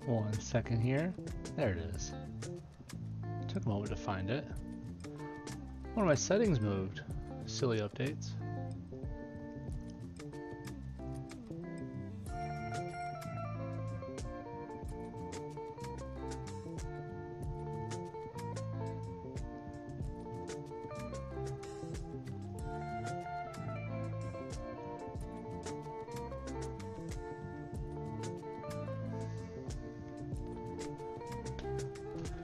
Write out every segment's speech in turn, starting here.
1 second here. There it is. Took a moment to find it. One of my settings moved. Silly updates.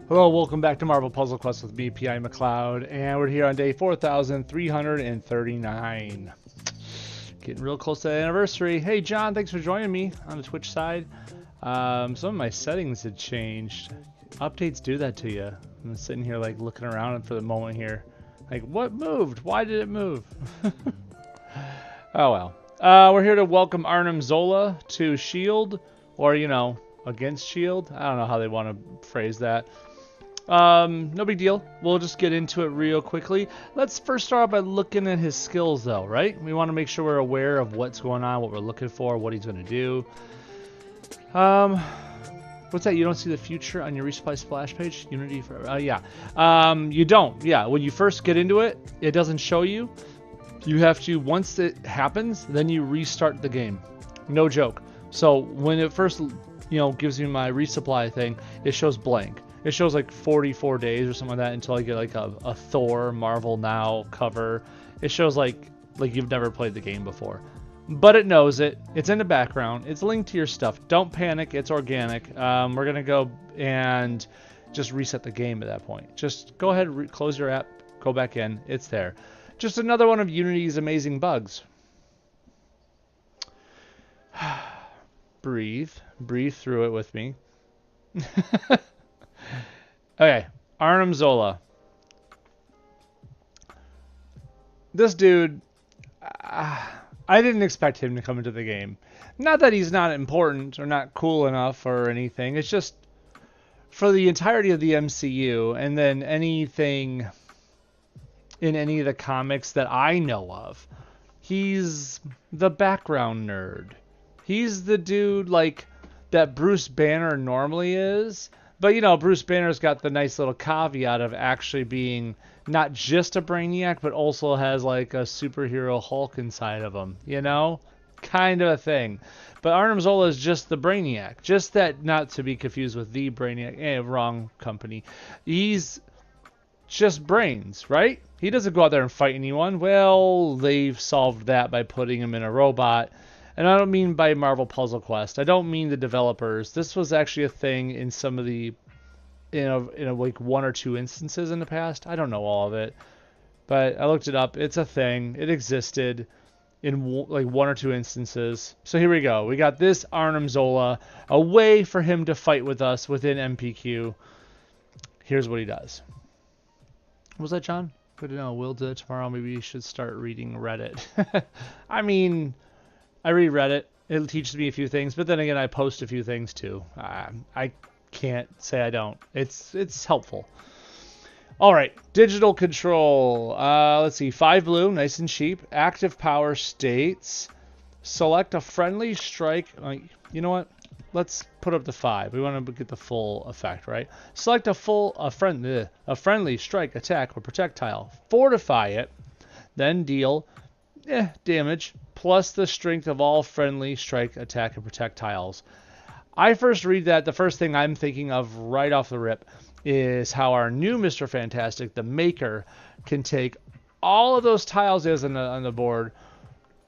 Hello, welcome back to Marvel Puzzle Quest with me, PiMacleod, and we're here on day 4,339. Getting real close to the anniversary. Hey John, thanks for joining me on the Twitch side. Some of my settings had changed. Updates do that to you. I'm sitting here like looking around for the moment here. Like, what moved? Why did it move? Oh well. We're here to welcome Arnim Zola to S.H.I.E.L.D. Or, you know, against S.H.I.E.L.D. I don't know how they want to phrase that. No big deal. We'll just get into it real quickly. Let's first start by looking at his skills though, right? We want to make sure we're aware of what's going on, what we're looking for, what he's going to do. What's that? You don't see the future on your resupply splash page? Unity for, yeah. You don't. Yeah, when you first get into it, it doesn't show you. You have to, once it happens, then you restart the game. No joke. So when it first, you know, gives you my resupply thing, it shows blank. It shows like 44 days or something like that until I get like a Thor Marvel Now cover. It shows like you've never played the game before. But it knows it. It's in the background. It's linked to your stuff. Don't panic. It's organic. We're going to go and just reset the game at that point. Just go ahead, close your app, go back in. It's there. Just another one of Unity's amazing bugs. Breathe. Breathe through it with me. Okay, Arnim Zola. This dude, I didn't expect him to come into the game. Not that he's not important or not cool enough or anything. It's just for the entirety of the MCU and then anything in any of the comics that I know of, he's the background nerd. He's the dude like that Bruce Banner normally is. But, you know, Bruce Banner's got the nice little caveat of actually being not just a Brainiac, but also has, like, a superhero Hulk inside of him, you know? Kind of a thing. But Arnim Zola is just the Brainiac. Just that, not to be confused with the Brainiac. Wrong company. He's just brains, right? He doesn't go out there and fight anyone. Well, they've solved that by putting him in a robot. And I don't mean by Marvel Puzzle Quest. I don't mean the developers. This was actually a thing in some of the, like 1 or 2 instances in the past. I don't know all of it, but I looked it up. It's a thing. It existed in like 1 or 2 instances. So here we go. We got this Arnim Zola, a way for him to fight with us within MPQ. Here's what he does. What was that, John? Good to know. We'll do it tomorrow. Maybe you should start reading Reddit. I mean, I read Reddit. It teaches me a few things, but then again, I post a few things too. I can't say I don't. It's helpful. All right, digital control. Let's see, 5 blue, nice and cheap. Active power states. Select a friendly strike. You know what? Let's put up the 5. We want to get the full effect, right? Select a friendly strike, attack, or projectile. Fortify it, then deal damage plus the strength of all friendly strike, attack, and projectiles. I first read that. The first thing I'm thinking of right off the rip is how our new Mr. Fantastic, the Maker, can take all of those tiles as on the board,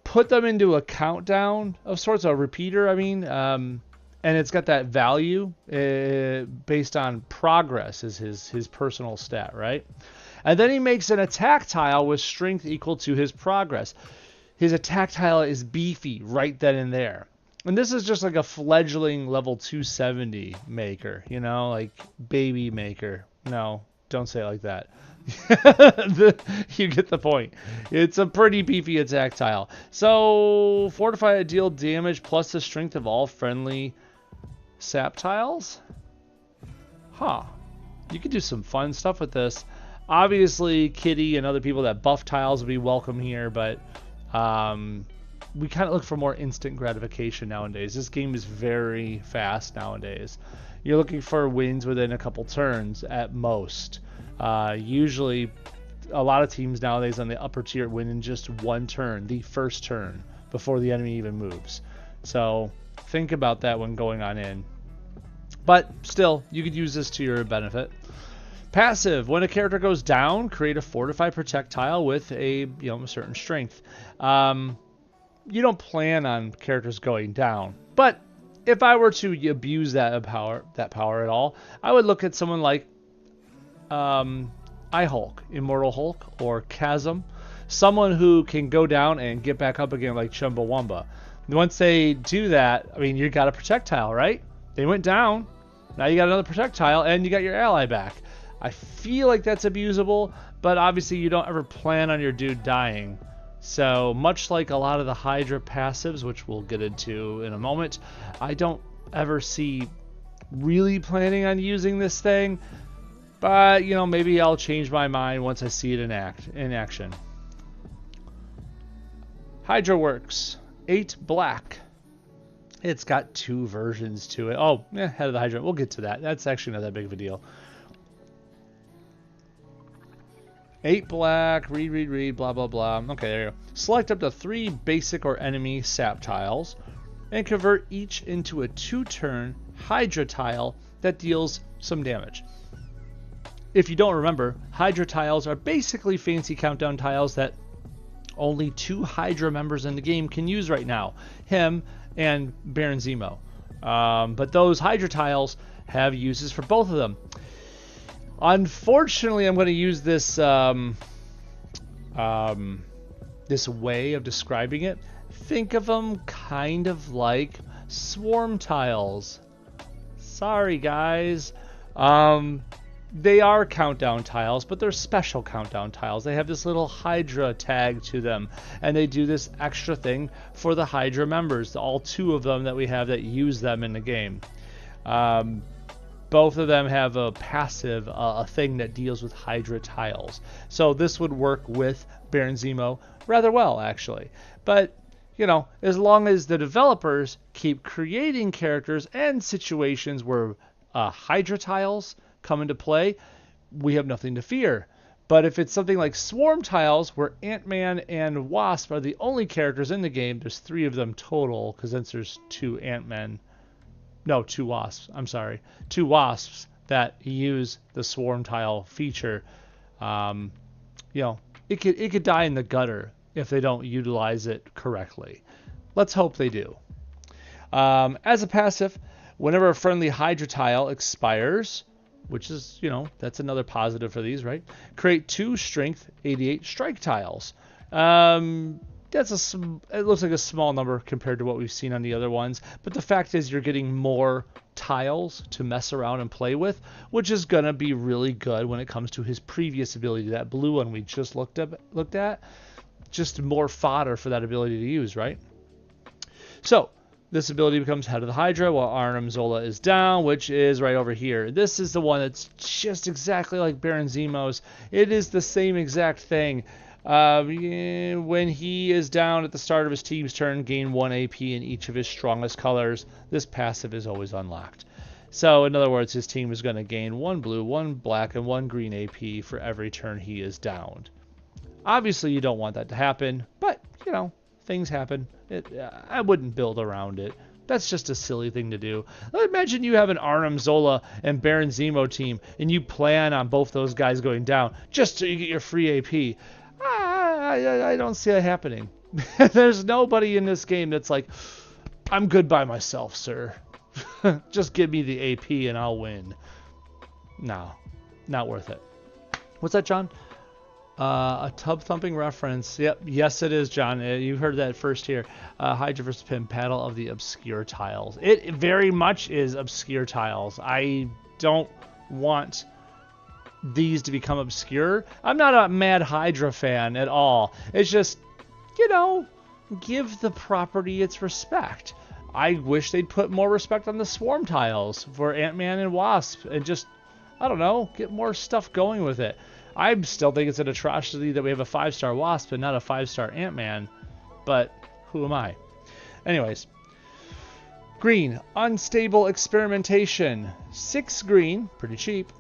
put them into a countdown of sorts, a repeater, I mean, and it's got that value based on progress is his personal stat, right? And then he makes an attack tile with strength equal to his progress. His attack tile is beefy right then and there. And this is just like a fledgling level 270 Maker, you know, like baby Maker. No, don't say it like that. You get the point. It's a pretty beefy attack tile. So, fortify, deal damage plus the strength of all friendly sap tiles? Huh. You could do some fun stuff with this. Obviously, Kitty and other people that buff tiles would be welcome here, but we kind of look for more instant gratification nowadays. This game is very fast nowadays. You're looking for wins within a couple turns at most. Usually, a lot of teams nowadays on the upper tier win in just one turn, the first turn, before the enemy even moves. So think about that when going on in. But still, you could use this to your benefit. Passive: when a character goes down, create a fortified projectile with a a certain strength. You don't plan on characters going down, but if I were to abuse that power at all, I would look at someone like Hulk, Immortal Hulk, or Chasm, someone who can go down and get back up again like Chumbawamba. Once they do that, I mean, you got a projectile, right? They went down, now you got another projectile, and you got your ally back. I feel like that's abusable, but obviously you don't ever plan on your dude dying. So much like a lot of the Hydra passives, which we'll get into in a moment, I don't ever see really planning on using this thing. But, maybe I'll change my mind once I see it in action. Hydra works. 8 black. It's got 2 versions to it. Oh, head of the Hydra. We'll get to that. That's actually not that big of a deal. 8 black, read, blah, blah, blah. Okay, there you go. Select up to 3 basic or enemy sap tiles and convert each into a 2-turn Hydra tile that deals some damage. If you don't remember, Hydra tiles are basically fancy countdown tiles that only 2 Hydra members in the game can use right now. Him and Baron Zemo. But those Hydra tiles have uses for both of them. Unfortunately, I'm going to use this this way of describing it. Think of them kind of like swarm tiles. Sorry, guys. They are countdown tiles, but they're special countdown tiles. They have this little Hydra tag to them, and they do this extra thing for the Hydra members, all 2 of them that we have that use them in the game. Both of them have a passive, a thing that deals with Hydra tiles. So this would work with Baron Zemo rather well, actually. But, as long as the developers keep creating characters and situations where Hydra tiles come into play, we have nothing to fear. But if it's something like swarm tiles, where Ant-Man and Wasp are the only characters in the game, there's 3 of them total, because then there's 2 Ant-Men. No, 2 wasps. I'm sorry. 2 wasps that use the swarm tile feature. It could die in the gutter if they don't utilize it correctly. Let's hope they do. As a passive, whenever a friendly Hydra tile expires, which is, that's another positive for these, right? Create 2 strength 88 strike tiles. It looks like a small number compared to what we've seen on the other ones, but the fact is you're getting more tiles to mess around and play with, which is going to be really good when it comes to his previous ability, that blue one we just looked at. Just more fodder for that ability to use, right? So this ability becomes head of the Hydra while Arnim Zola is down, which is right over here. This is the one that's just exactly like Baron Zemo's. It is the same exact thing. When he is down at the start of his team's turn, gain 1 AP in each of his strongest colors. This passive is always unlocked. So, in other words, his team is going to gain 1 blue, 1 black, and 1 green AP for every turn he is downed. Obviously, you don't want that to happen, but, things happen. I wouldn't build around it. That's just a silly thing to do. Imagine you have an Arnim Zola and Baron Zemo team, and you plan on both those guys going down just so you get your free AP. I don't see it happening. There's nobody in this game that's like, I'm good by myself, sir. Just give me the AP and I'll win. No, not worth it. What's that, John? A tub thumping reference. Yep, yes it is, John. You heard that first here. Hydra vs. Pym, Battle of the Obscure Tiles. It very much is obscure tiles. I don't want these to become obscure. I'm not a mad Hydra fan at all. It's just, give the property its respect. I wish they'd put more respect on the swarm tiles for Ant-Man and Wasp and just, I don't know, get more stuff going with it. I still think it's an atrocity that we have a 5-star Wasp and not a 5-star Ant-Man, but who am I? Anyways. Green, unstable experimentation. 6 green, pretty cheap.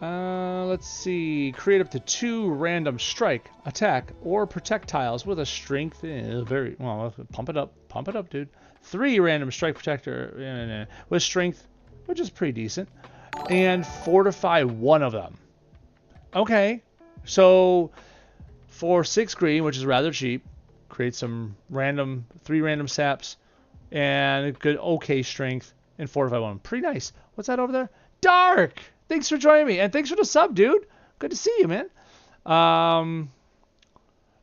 Let's see. Create up to 2 random strike, attack, or projectiles with a strength. Very well. Pump it up, dude. 3 random strike protector with strength, which is pretty decent, and fortify 1 of them. Okay, so for 6 green, which is rather cheap, create some 3 random saps, and a good okay strength, and fortify 1. Pretty nice. What's that over there? Dark! Thanks for joining me, and thanks for the sub, dude. Good to see you, man.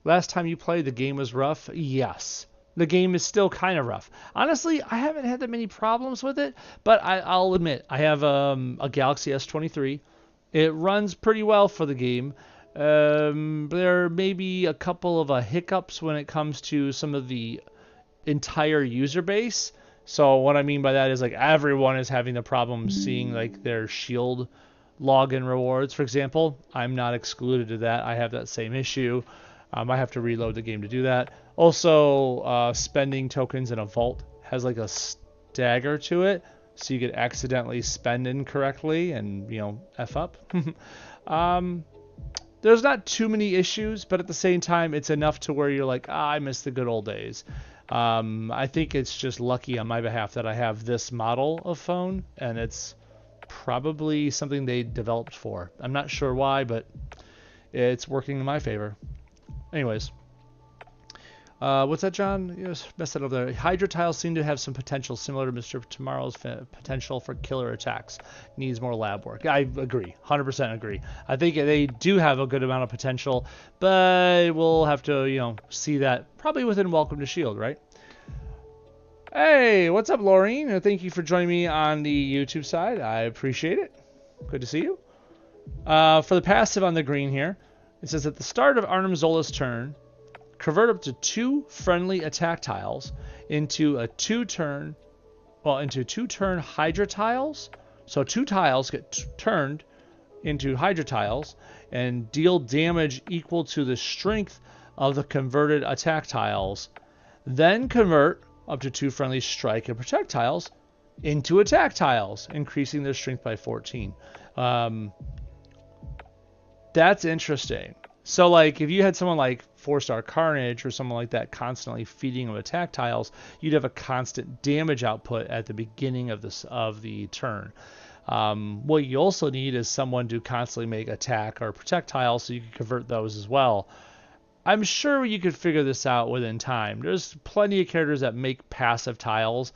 Last time you played, the game was rough. Yes. The game is still kind of rough. Honestly, I haven't had that many problems with it, but I'll admit, I have a Galaxy S23. It runs pretty well for the game. There may be a couple of hiccups when it comes to some of the entire user base. So what I mean by that is like everyone is having the problem seeing like their shield login rewards, for example. I'm not excluded to that. I have that same issue. I have to reload the game to do that. Also, spending tokens in a vault has like a stagger to it, so you could accidentally spend incorrectly and, you know, F up. There's not too many issues, but at the same time, it's enough to where you're like, I miss the good old days. I think it's just lucky on my behalf that I have this model of phone, and it's probably something they developed for. I'm not sure why, but it's working in my favor. Anyways. What's that, John? You just messed that up there. Hydra tiles seem to have some potential similar to Mr. Tomorrow's potential for killer attacks. Needs more lab work. I agree. 100% agree. I think they do have a good amount of potential, but we'll have to, you know, see that probably within Welcome to S.H.I.E.L.D., right? Hey, what's up, Laureen? Thank you for joining me on the YouTube side. I appreciate it. Good to see you. For the passive on the green here, it says at the start of Arnim Zola's turn, convert up to 2 friendly attack tiles into 2-turn Hydra tiles. So 2 tiles get turned into Hydra tiles and deal damage equal to the strength of the converted attack tiles. Then convert up to 2 friendly strike and protect tiles into attack tiles, increasing their strength by 14. That's interesting. So, like, if you had someone like 4-star Carnage or someone like that constantly feeding them attack tiles, you'd have a constant damage output at the beginning of the turn. What you also need is someone to constantly make attack or protect tiles, so you can convert those as well. I'm sure you could figure this out within time. There's plenty of characters that make passive tiles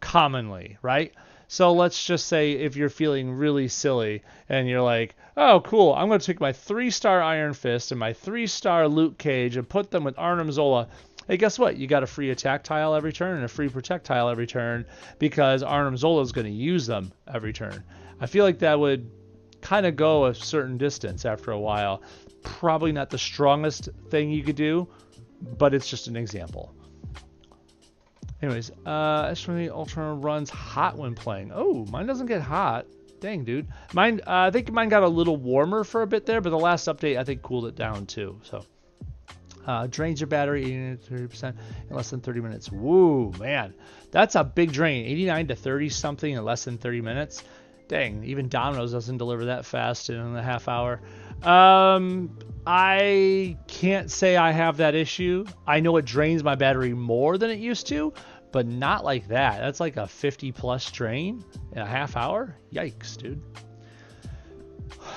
commonly, right? So let's just say if you're feeling really silly and you're like, oh, cool, I'm going to take my 3-star Iron Fist and my 3-star Luke Cage and put them with Arnim Zola. Hey, guess what? You got a free attack tile every turn and a free protect tile every turn because Arnim Zola is going to use them every turn. I feel like that would kind of go a certain distance after a while. Probably not the strongest thing you could do, but it's just an example. Anyways, S20 Ultra runs hot when playing. Oh, mine doesn't get hot. Dang, dude. Mine, I think mine got a little warmer for a bit there, but the last update I think cooled it down too. So, drains your battery 30% in less than 30 minutes. Woo, man, that's a big drain. 89 to 30 something in less than 30 minutes. Dang, even Domino's doesn't deliver that fast in a half hour. I can't say I have that issue. I know it drains my battery more than it used to, but not like that. That's like a 50+ drain in a half hour. Yikes, dude.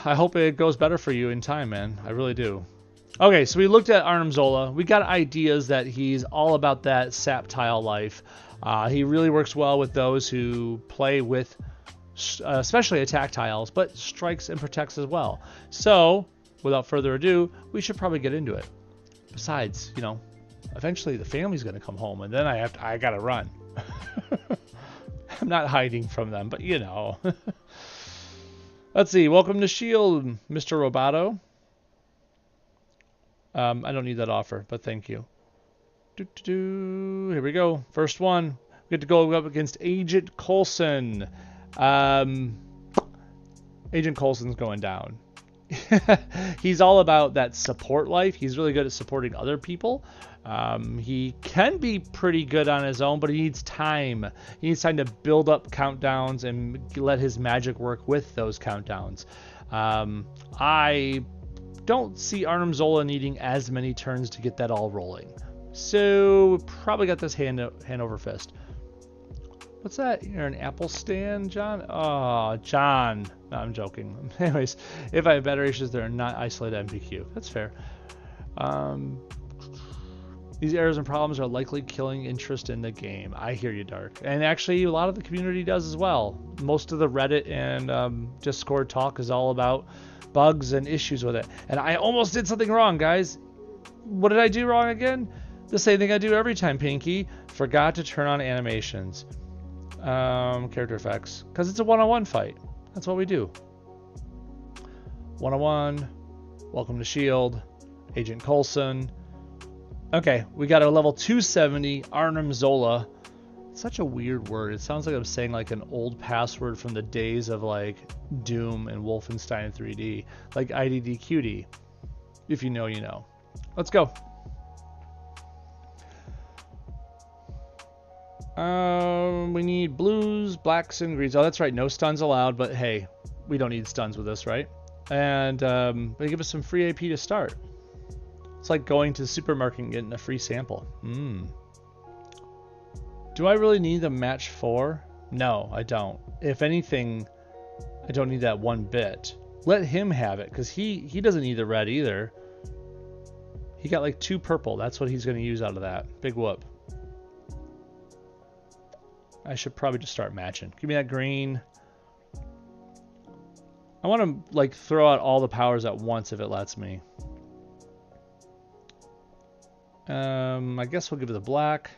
I hope it goes better for you in time, man. I really do. Okay, so we looked at Arnim Zola. We got ideas that he's all about that sap tile life. He really works well with those who play with especially attack tiles, but strikes and protects as well. So, without further ado, we should probably get into it. Besides, you know, eventually the family's going to come home, and then I got to run. I'm not hiding from them, but you know. Let's see. Welcome to S.H.I.E.L.D., Mr. Roboto. I don't need that offer, but thank you. Here we go. First one. We get to go up against Agent Coulson. Agent Coulson's going down. he's all about that support life. He's really good at supporting other people. He can be pretty good on his own, but he needs time. He needs time to build up countdowns and let his magic work with those countdowns. I don't see Arnim Zola needing as many turns to get that all rolling. So probably got this hand over fist. What's that? You're an apple stand, John? Oh, John. No, I'm joking. Anyways, if I have better issues, they're not isolated MPQ. That's fair. These errors and problems are likely killing interest in the game. I hear you, Dark. And actually, a lot of the community does as well. Most of the Reddit and Discord talk is all about bugs and issues with it. And I almost did something wrong, guys. What did I do wrong again? The same thing I do every time, Pinky. Forgot to turn on animations. Character effects. Because it's a one-on-one fight. That's what we do. One-on-one. Welcome to S.H.I.E.L.D. Agent Coulson. Okay, we got a level 270 Arnim Zola. Such a weird word. It sounds like I'm saying like an old password from the days of like Doom and Wolfenstein 3D. Like IDDQD. If you know, you know. Let's go. We need blues, blacks, and greens. Oh, that's right. No stuns allowed, but hey, we don't need stuns with this, right? And they give us some free AP to start. It's like going to the supermarket and getting a free sample. Do I really need the match 4? No, I don't. If anything, I don't need that one bit. Let him have it, because he doesn't need the red either. He got like 2 purple. That's what he's going to use out of that. Big whoop. I should probably just start matching. Give me that green. I want to like throw out all the powers at once if it lets me. I guess we'll give it the black.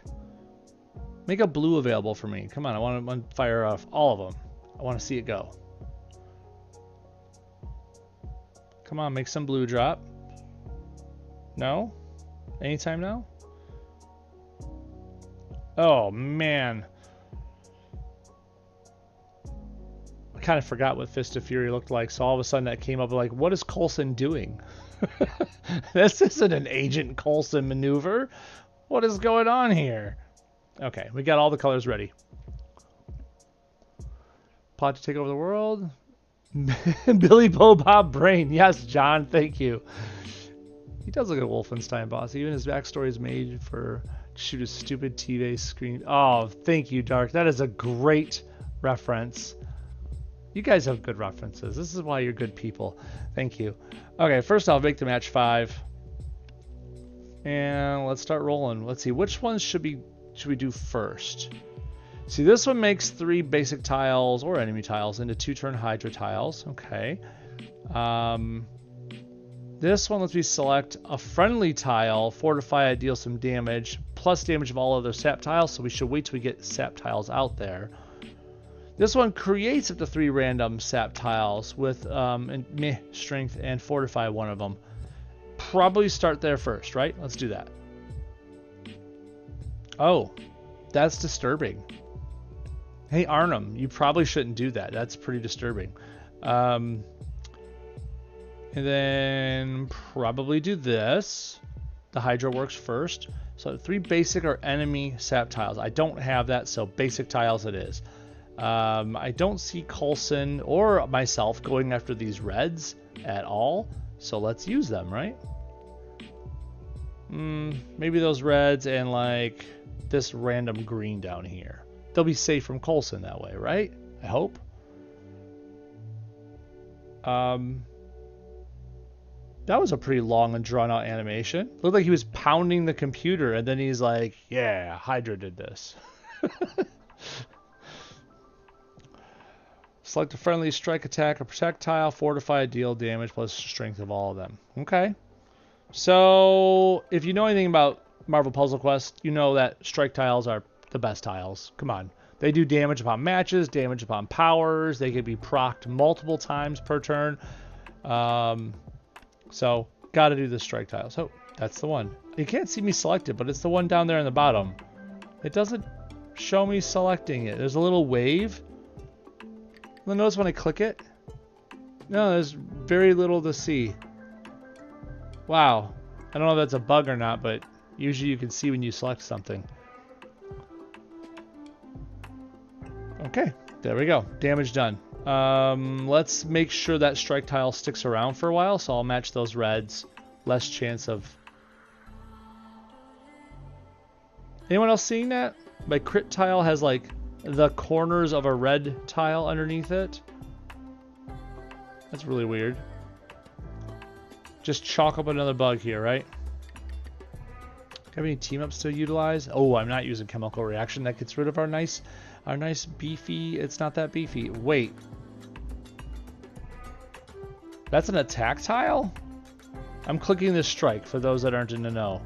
Make a blue available for me. Come on, I want to fire off all of them. I want to see it go. Come on, make some blue drop. No? Anytime now? Oh, man. I kind of forgot what Fist of Fury looked like, so all of a sudden that came up like, what is Coulson doing? This isn't an Agent Coulson maneuver. What is going on here? Okay, we got all the colors ready. Plot to take over the world. Billy Bo Bob Brain. Yes, John, thank you. He does look like a Wolfenstein boss. Even his backstory is made for shoot a stupid TV screen. Oh, thank you, Dark. That is a great reference. You guys have good references. This is why you're good people. Thank you. Okay, first off, make the match 5. And let's start rolling. Let's see, which ones should we do first? See, this one makes 3 basic tiles or enemy tiles into 2-turn Hydra tiles. Okay. This one lets me select a friendly tile, fortify it, deal some damage, plus damage of all other sap tiles, so we should wait till we get sap tiles out there. This one creates up to 3 random sap tiles with strength and fortify one of them. Probably start there first, right? Let's do that. Oh, that's disturbing. Hey, Arnim, you probably shouldn't do that. That's pretty disturbing. And then probably do this. The Hydra works first. So 3 basic or enemy sap tiles. I don't have that, so basic tiles it is. I don't see Coulson or myself going after these reds at all, so let's use them, right? Maybe those reds and like this random green down here. They'll be safe from Coulson that way, right? I hope. That was a pretty long and drawn out animation. Looked like he was pounding the computer and then he's like, yeah, Hydra did this. Select a friendly strike, attack, or projectile, fortify, deal damage, plus strength of all of them. Okay. So, if you know anything about Marvel Puzzle Quest, you know that strike tiles are the best tiles. Come on. They do damage upon matches, damage upon powers. They can be procced multiple times per turn. So, gotta do the strike tile. So, that's the one. You can't see me select it, but it's the one down there in the bottom. It doesn't show me selecting it. There's a little wave. You'll notice when I click it, no, there's very little to see. Wow. I don't know if that's a bug or not, but usually you can see when you select something. Okay, there we go. Damage done. Let's make sure that strike tile sticks around for a while, so I'll match those reds. Less chance of... Anyone else seeing that? My crit tile has like the corners of a red tile underneath it. That's really weird. Just chalk up another bug here, right? Do I have any team ups to utilize? Oh, I'm not using chemical reaction. That gets rid of our nice beefy. It's not that beefy. Wait. That's an attack tile? I'm clicking this strike for those that aren't in the know.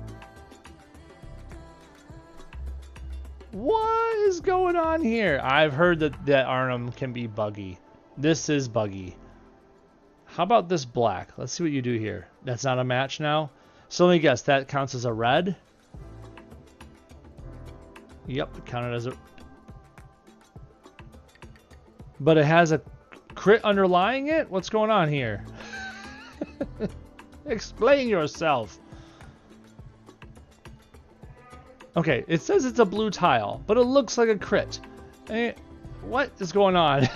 What is going on here? I've heard that Arnim can be buggy. This is buggy. How about this black? Let's see what you do here. That's not a match now. So let me guess, that counts as a red? Yep, it counted as a... But it has a crit underlying it? What's going on here? Explain yourself. Okay, it says it's a blue tile, but it looks like a crit. What is going on?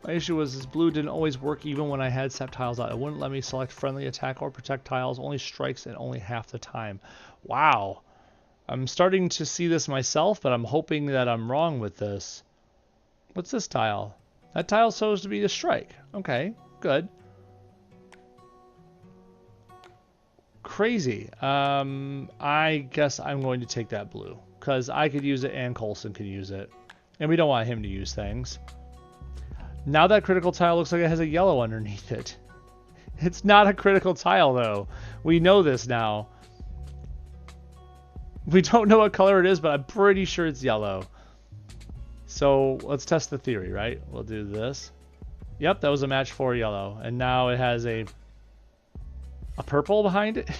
My issue was this blue didn't always work even when I had sap tiles out. It wouldn't let me select friendly attack or protect tiles, only strikes and only half the time. Wow. I'm starting to see this myself, but I'm hoping that I'm wrong with this. What's this tile? That tile's supposed to be a strike. Okay, good. Crazy. I guess I'm going to take that blue, because I could use it and Coulson could use it. And we don't want him to use things. Now that critical tile looks like it has a yellow underneath it. It's not a critical tile, though. We know this now. We don't know what color it is, but I'm pretty sure it's yellow. So let's test the theory, right? We'll do this. Yep, that was a match for yellow. And now it has a purple behind it.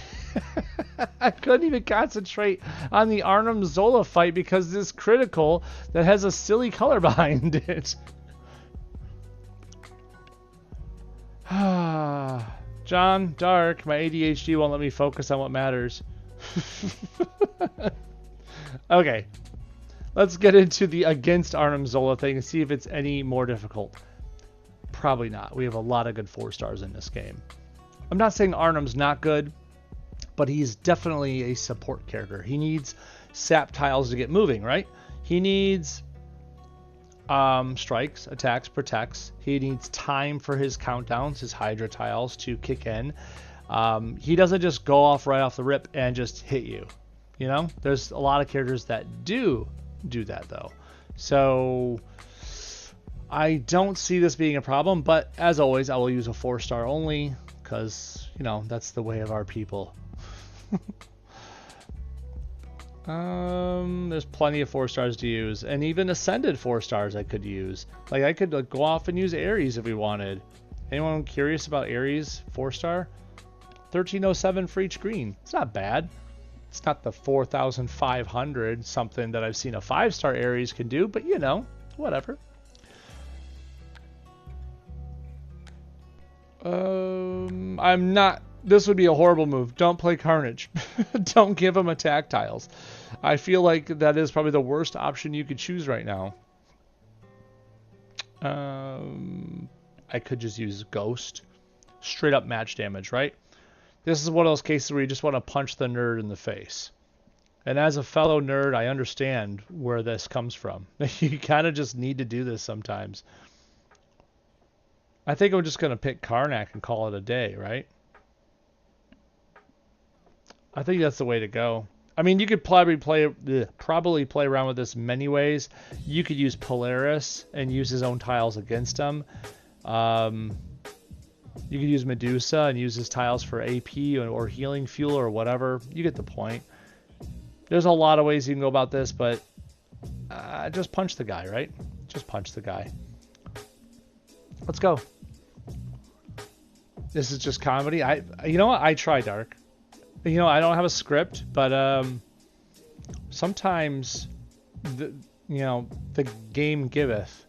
I couldn't even concentrate on the Arnim Zola fight because this critical that has a silly color behind it. John, dark. My ADHD won't let me focus on what matters. Okay. Let's get into the against Arnim Zola thing and see if it's any more difficult. Probably not. We have a lot of good 4-stars in this game. I'm not saying Arnim's not good, but he's definitely a support character. He needs sap tiles to get moving, right? He needs strikes, attacks, protects. He needs time for his countdowns, his Hydra tiles to kick in. He doesn't just go off right off the rip and just hit you. You know, there's a lot of characters that do that though. So I don't see this being a problem, but as always, I will use a 4-star only because, you know, that's the way of our people. There's plenty of 4-stars to use, and even ascended 4-stars I could use. Like I could go off and use Ares if we wanted. Anyone curious about Ares 4-star? 1307 for each green. It's not bad. It's not the 4,500 something that I've seen a 5-star Ares can do, but you know, whatever. I'm not. This would be a horrible move. Don't play Carnage. Don't give him attack tiles. I feel like that is probably the worst option you could choose right now. I could just use Ghost. Straight up match damage, right? This is one of those cases where you just want to punch the nerd in the face. And as a fellow nerd, I understand where this comes from. You kind of just need to do this sometimes. I think I'm just going to pick Karnak and call it a day, right? I think that's the way to go. I mean, you could probably play around with this many ways. You could use Polaris and use his own tiles against him. You could use Medusa and use his tiles for AP or healing fuel or whatever. You get the point. There's a lot of ways you can go about this, but just punch the guy, right? Just punch the guy. Let's go. This is just comedy. You know what? I try dark. You know, I don't have a script, but sometimes the game giveth.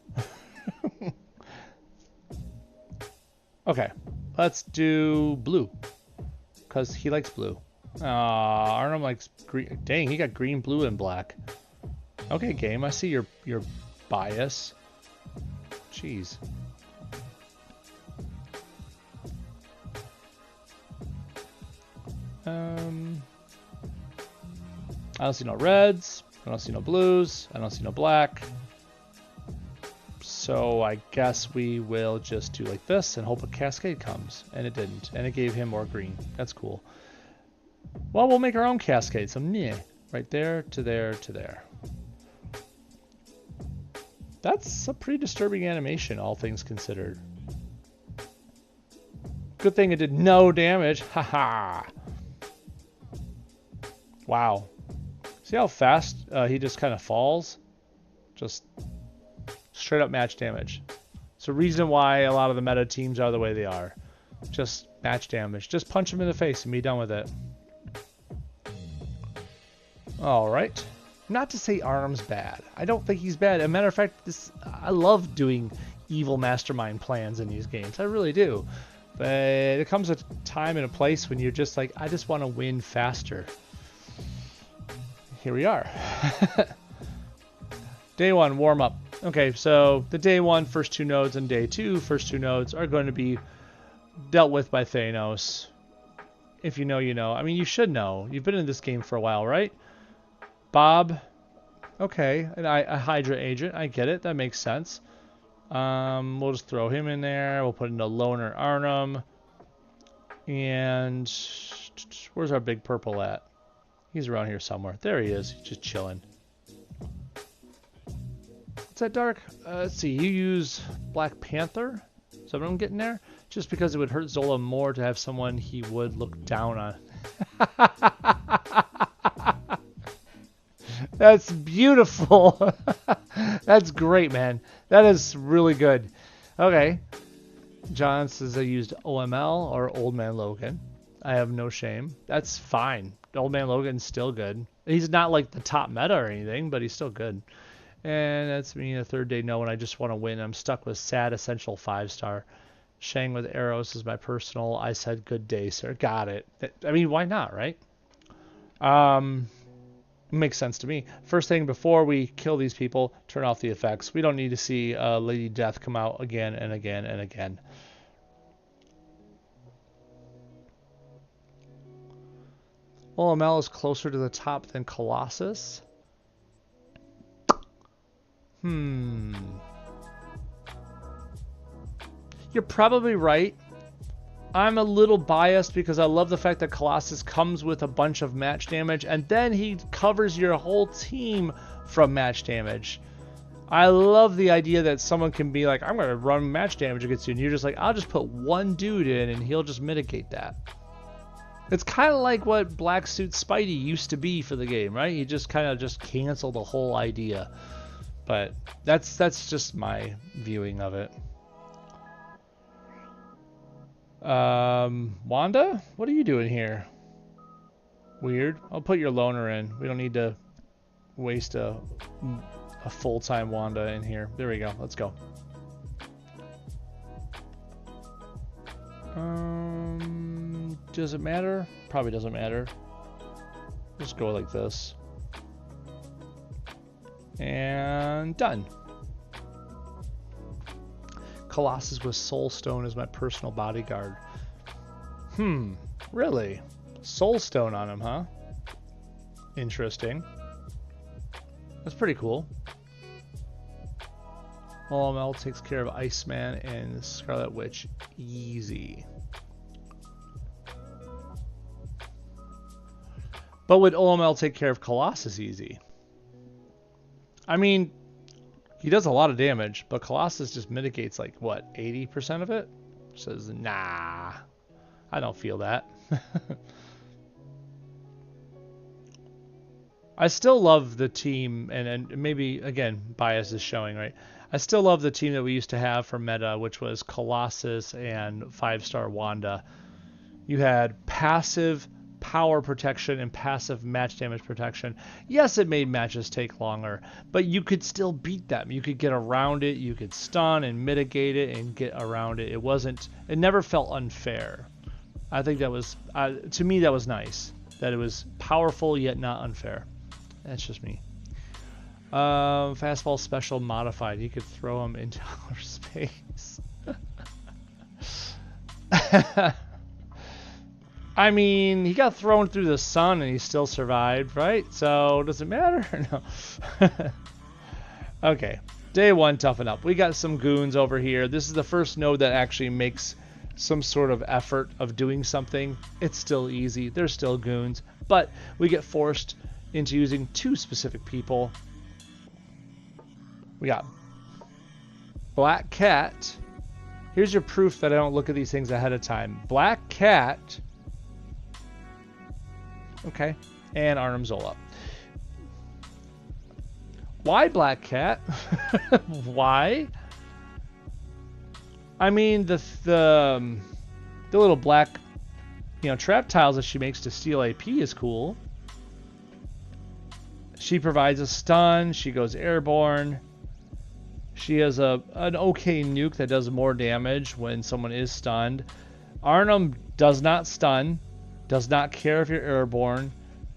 Okay, let's do blue, because he likes blue. Arnim likes green. Dang, he got green, blue, and black. Okay, game, I see your bias. Jeez. I don't see no reds. I don't see no blues. I don't see no black. So I guess we will just do like this and hope a cascade comes. And it didn't. And it gave him more green. That's cool. Well, we'll make our own cascade. So meh. Right there to there to there. That's a pretty disturbing animation, all things considered. Good thing it did no damage. Haha. Wow. See how fast he just kind of falls? Just straight up match damage. It's the reason why a lot of the meta teams are the way they are. Just match damage. Just punch him in the face and be done with it. Alright. Not to say Arnim's bad. I don't think he's bad. As a matter of fact, I love doing evil mastermind plans in these games. I really do. But it comes a time and a place when you're just like, I just want to win faster. Here we are. Day 1, warm up. Okay, so the day 1 first 2 nodes and day 2 first 2 nodes are going to be dealt with by Thanos. If you know, you know. I mean, you should know. You've been in this game for a while, right? Bob. Okay, and a Hydra agent. I get it. That makes sense. We'll just throw him in there. We'll put in a loner Arnim. And where's our big purple at? He's around here somewhere. There he is. He's just chilling. What's that dark? Let's see. You use Black Panther? Is that what I'm getting there? Just because it would hurt Zola more to have someone he would look down on. That's beautiful. That's great, man. That is really good. Okay. John says I used OML or Old Man Logan. I have no shame. That's fine. Old Man Logan's still good. He's not like the top meta or anything, but he's still good. And that's me a third day no, and I just want to win. I'm stuck with sad essential 5-star. Shang with arrows is my personal. I said good day, sir. Got it. I mean, why not, right? Makes sense to me. First thing before we kill these people, turn off the effects. We don't need to see Lady Death come out again and again and again. OML is closer to the top than Colossus. You're probably right. I'm a little biased because I love the fact that Colossus comes with a bunch of match damage and then he covers your whole team from match damage. I love the idea that someone can be like, I'm going to run match damage against you, and you're just like, I'll just put one dude in and he'll just mitigate that. It's kind of like what Black Suit Spidey used to be for the game, right? You just kind of just cancel the whole idea. But that's just my viewing of it. Wanda? What are you doing here? Weird. I'll put your loner in. We don't need to waste a full-time Wanda in here. There we go. Let's go. Does it matter? Probably doesn't matter. Just go like this. And done. Colossus with Soul Stone as my personal bodyguard. Really? Soul Stone on him, huh? Interesting. That's pretty cool. OML takes care of Iceman and Scarlet Witch. Easy. But would OML take care of Colossus easy? I mean, he does a lot of damage, but Colossus just mitigates like, what, 80% of it? Says, nah, I don't feel that. I still love the team, and maybe, again, bias is showing, right? I still love the team that we used to have for meta, which was Colossus and 5-star Wanda. You had passive power protection and passive match damage protection. Yes, it made matches take longer, but you could still beat them. You could get around it, you could stun and mitigate it and get around it. It never felt unfair. I think that was, to me, that was nice. That it was powerful yet not unfair. That's just me. Fastball special modified. You could throw him into outer space. I mean, he got thrown through the sun and he still survived, right? So, does it matter? No. Okay. Day 1, toughen up. We got some goons over here. This is the first node that actually makes some sort of effort of doing something. It's still easy. They're still goons. But we get forced into using 2 specific people. We got Black Cat. Here's your proof that I don't look at these things ahead of time. Black Cat. Okay. And Arnim Zola. Why Black Cat? Why? I mean, the little black, trap tiles that she makes to steal AP is cool. She provides a stun. She goes airborne. She has an okay nuke that does more damage when someone is stunned. Arnim does not stun. Does not care if you're airborne.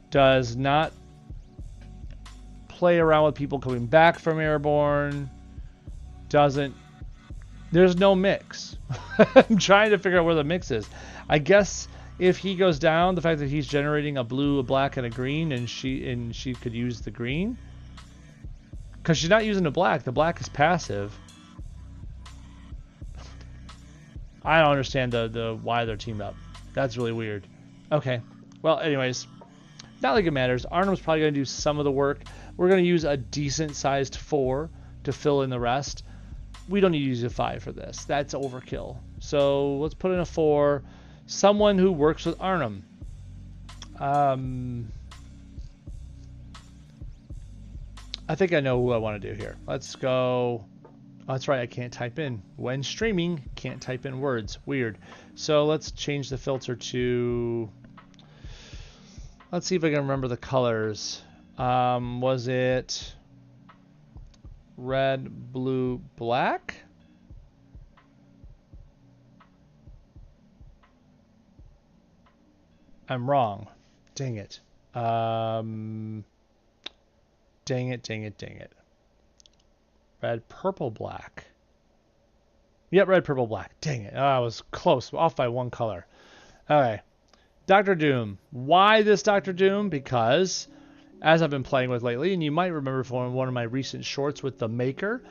Does not play around with people coming back from airborne. Doesn't. There's no mix. I'm trying to figure out where the mix is. I guess if he goes down, the fact that he's generating a blue, a black, and a green, and she could use the green. Because she's not using the black. The black is passive. I don't understand the why they're teamed up. That's really weird. Okay. Well, anyways, not like it matters. Arnim's probably going to do some of the work. We're going to use a decent-sized 4 to fill in the rest. We don't need to use a 5 for this. That's overkill. So let's put in a 4. Someone who works with Arnim. I think I know who I want to do here. Let's go. Oh, that's right, I can't type in. When streaming, can't type in words. Weird. So let's change the filter to... Let's see if I can remember the colors. Was it red, blue, black? I'm wrong. Dang it. Dang it. Red, purple, black. Yep, red, purple, black. Dang it. Oh, I was close. Off by 1 color. Okay. Dr. Doom. Why this Dr. Doom? Because, as I've been playing with lately, and you might remember from one of my recent shorts with the Maker,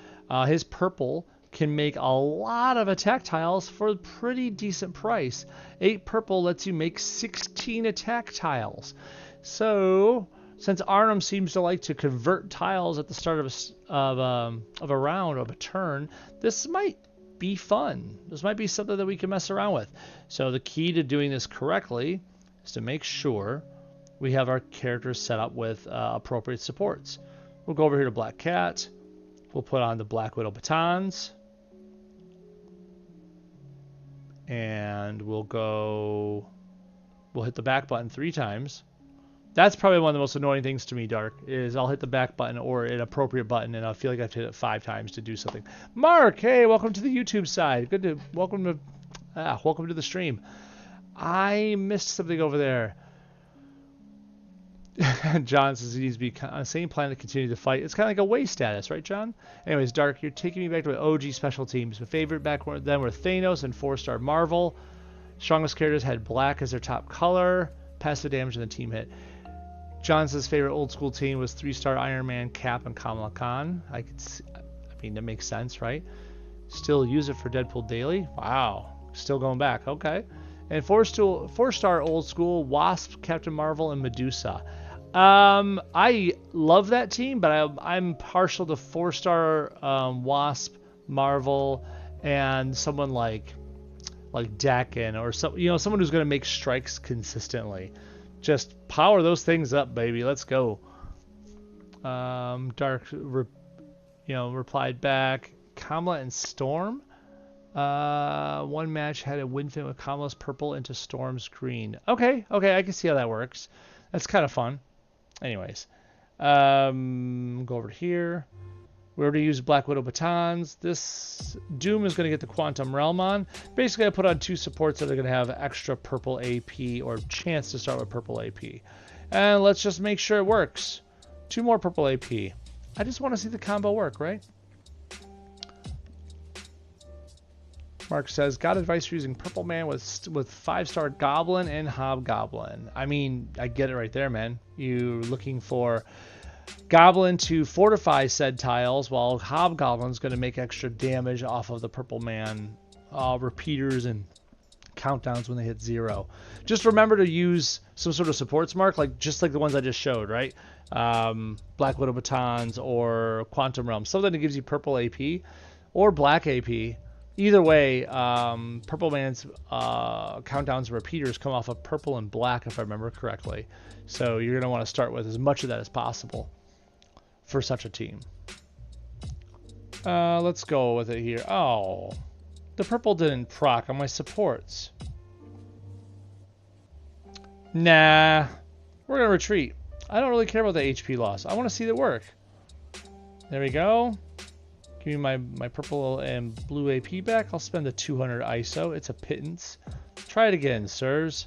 his purple can make a lot of attack tiles for a pretty decent price. 8 purple lets you make 16 attack tiles. So... since Arnim seems to like to convert tiles at the start of a round, of a turn, this might be fun. This might be something that we can mess around with. So the key to doing this correctly is to make sure we have our characters set up with appropriate supports. We'll go over here to Black Cat. We'll put on the Black Widow batons. And we'll hit the back button 3 times. That's probably one of the most annoying things to me, Dark, is I'll hit the back button or an appropriate button, and I'll feel like I have to hit it 5 times to do something. Mark, hey, welcome to the YouTube side. Welcome to the stream. I missed something over there. John says he needs to be on the same planet to continue to fight. It's kind of like a way status, right, John? Anyways, Dark, you're taking me back to my OG special teams. My favorite back then were Thanos and 4-star Marvel. Strongest characters had black as their top color. Passive damage and the team hit. John's favorite old school team was 3-star Iron Man, Cap, and Kamala Khan. I mean, that makes sense, right? Still use it for Deadpool Daily. Wow. Still going back. Okay. And 4-star old school, Wasp, Captain Marvel, and Medusa. I love that team, but I'm partial to 4-star Wasp, Marvel, and someone like Dakin or someone who's going to make strikes consistently. Just power those things up, baby. Let's go. Dark, replied back. Kamala and Storm. One match had a wind fin with Kamala's purple into Storm's green. Okay, okay, I can see how that works. That's kind of fun. Anyways, go over to here. We already used Black Widow batons. This Doom is going to get the Quantum Realm on. Basically, I put on 2 supports that are going to have extra purple AP or chance to start with purple AP. And let's just make sure it works. 2 more purple AP. I just want to see the combo work, right? Mark says, got advice for using Purple Man with 5-star Goblin and Hobgoblin. I mean, I get it right there, man. You're looking for Goblin to fortify said tiles, while Hobgoblin's going to make extra damage off of the Purple Man repeaters and countdowns when they hit 0. Just remember to use some sort of supports, Mark, just like the ones I just showed, right? Black Widow batons or Quantum Realm, something that gives you purple AP or black AP. Either way, Purple Man's countdowns and repeaters come off of purple and black, if I remember correctly. So you're going to want to start with as much of that as possible for such a team. Let's go with it here. Oh, the purple didn't proc on my supports. Nah, we're going to retreat. I don't really care about the HP loss. I want to see it work. There we go. Give me my purple and blue AP back. I'll spend the 200 ISO. It's a pittance. Try it again, sirs.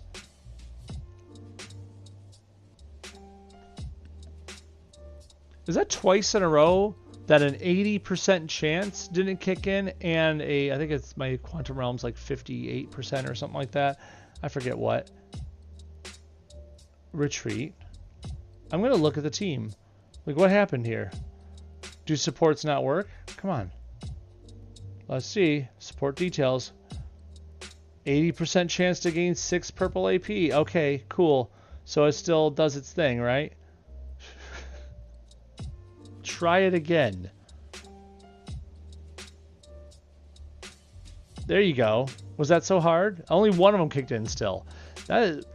Is that twice in a row that an 80% chance didn't kick in and I think it's my Quantum Realm's like 58% or something like that. I forget what. Retreat. I'm going to look at the team. Like, what happened here? Do supports not work? Come on. Let's see. Support details. 80% chance to gain 6 purple AP. Okay, cool. So it still does its thing, right? Try it again. There you go. Was that so hard? Only one of them kicked in still. That is...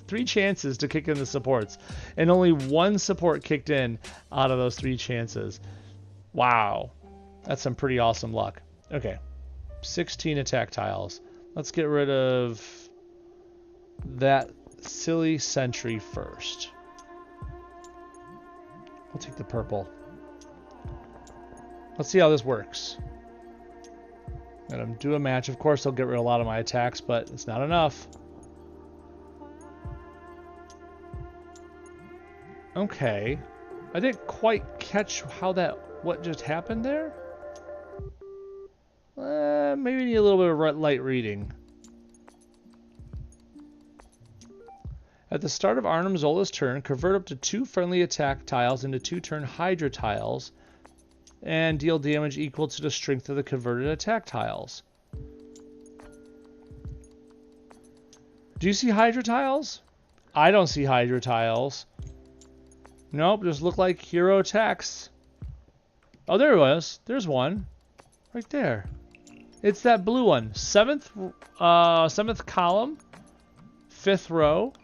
three chances to kick in the supports, and only 1 support kicked in out of those 3 chances. Wow, that's some pretty awesome luck. Okay, 16 attack tiles. Let's get rid of that silly sentry first. We'll take the purple. Let's see how this works. Let him do a match. Of course, they'll get rid of a lot of my attacks, but it's not enough. Okay, I didn't quite catch what just happened there. Maybe need a little bit of light reading. At the start of Arnim Zola's turn, convert up to 2 friendly attack tiles into 2-turn Hydra tiles, and deal damage equal to the strength of the converted attack tiles. Do you see Hydra tiles? I don't see Hydra tiles. Nope, just look like hero attacks. Oh, there it was. There's one. Right there. It's that blue one. 7th column. 5th row.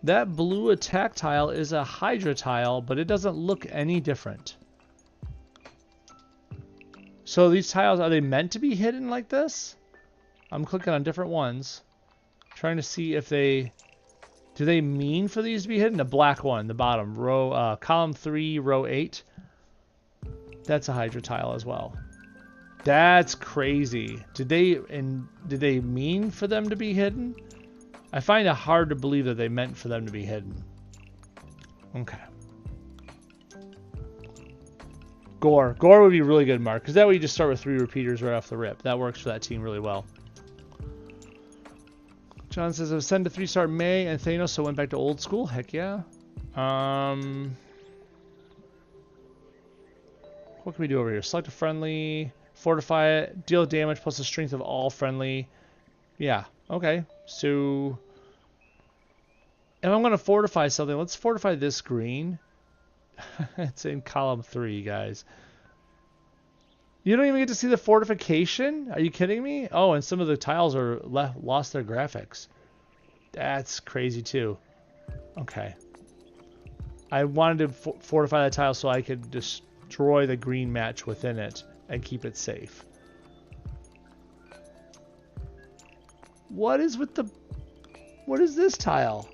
That blue attack tile is a Hydra tile, but it doesn't look any different. So these tiles, are they meant to be hidden like this? I'm clicking on different ones. Trying to see if they... Do they mean for these to be hidden? The black one, the bottom row, column 3, row 8. That's a Hydra tile as well. That's crazy. Did they mean for them to be hidden? I find it hard to believe that they meant for them to be hidden. Okay. Gore would be really good, Mark, because that way you just start with 3 repeaters right off the rip. That works for that team really well. John says, I was sent to 3-star May and Thanos, so went back to old school. Heck yeah. What can we do over here? Select a friendly, fortify it, deal damage plus the strength of all friendly. Yeah, okay. So, if I'm going to fortify something, let's fortify this green. It's in column 3, guys. You don't even get to see the fortification? Are you kidding me? Oh, and some of the tiles are lost their graphics. That's crazy too. Okay. I wanted to fortify the tile so I could destroy the green match within it and keep it safe. What is this tile?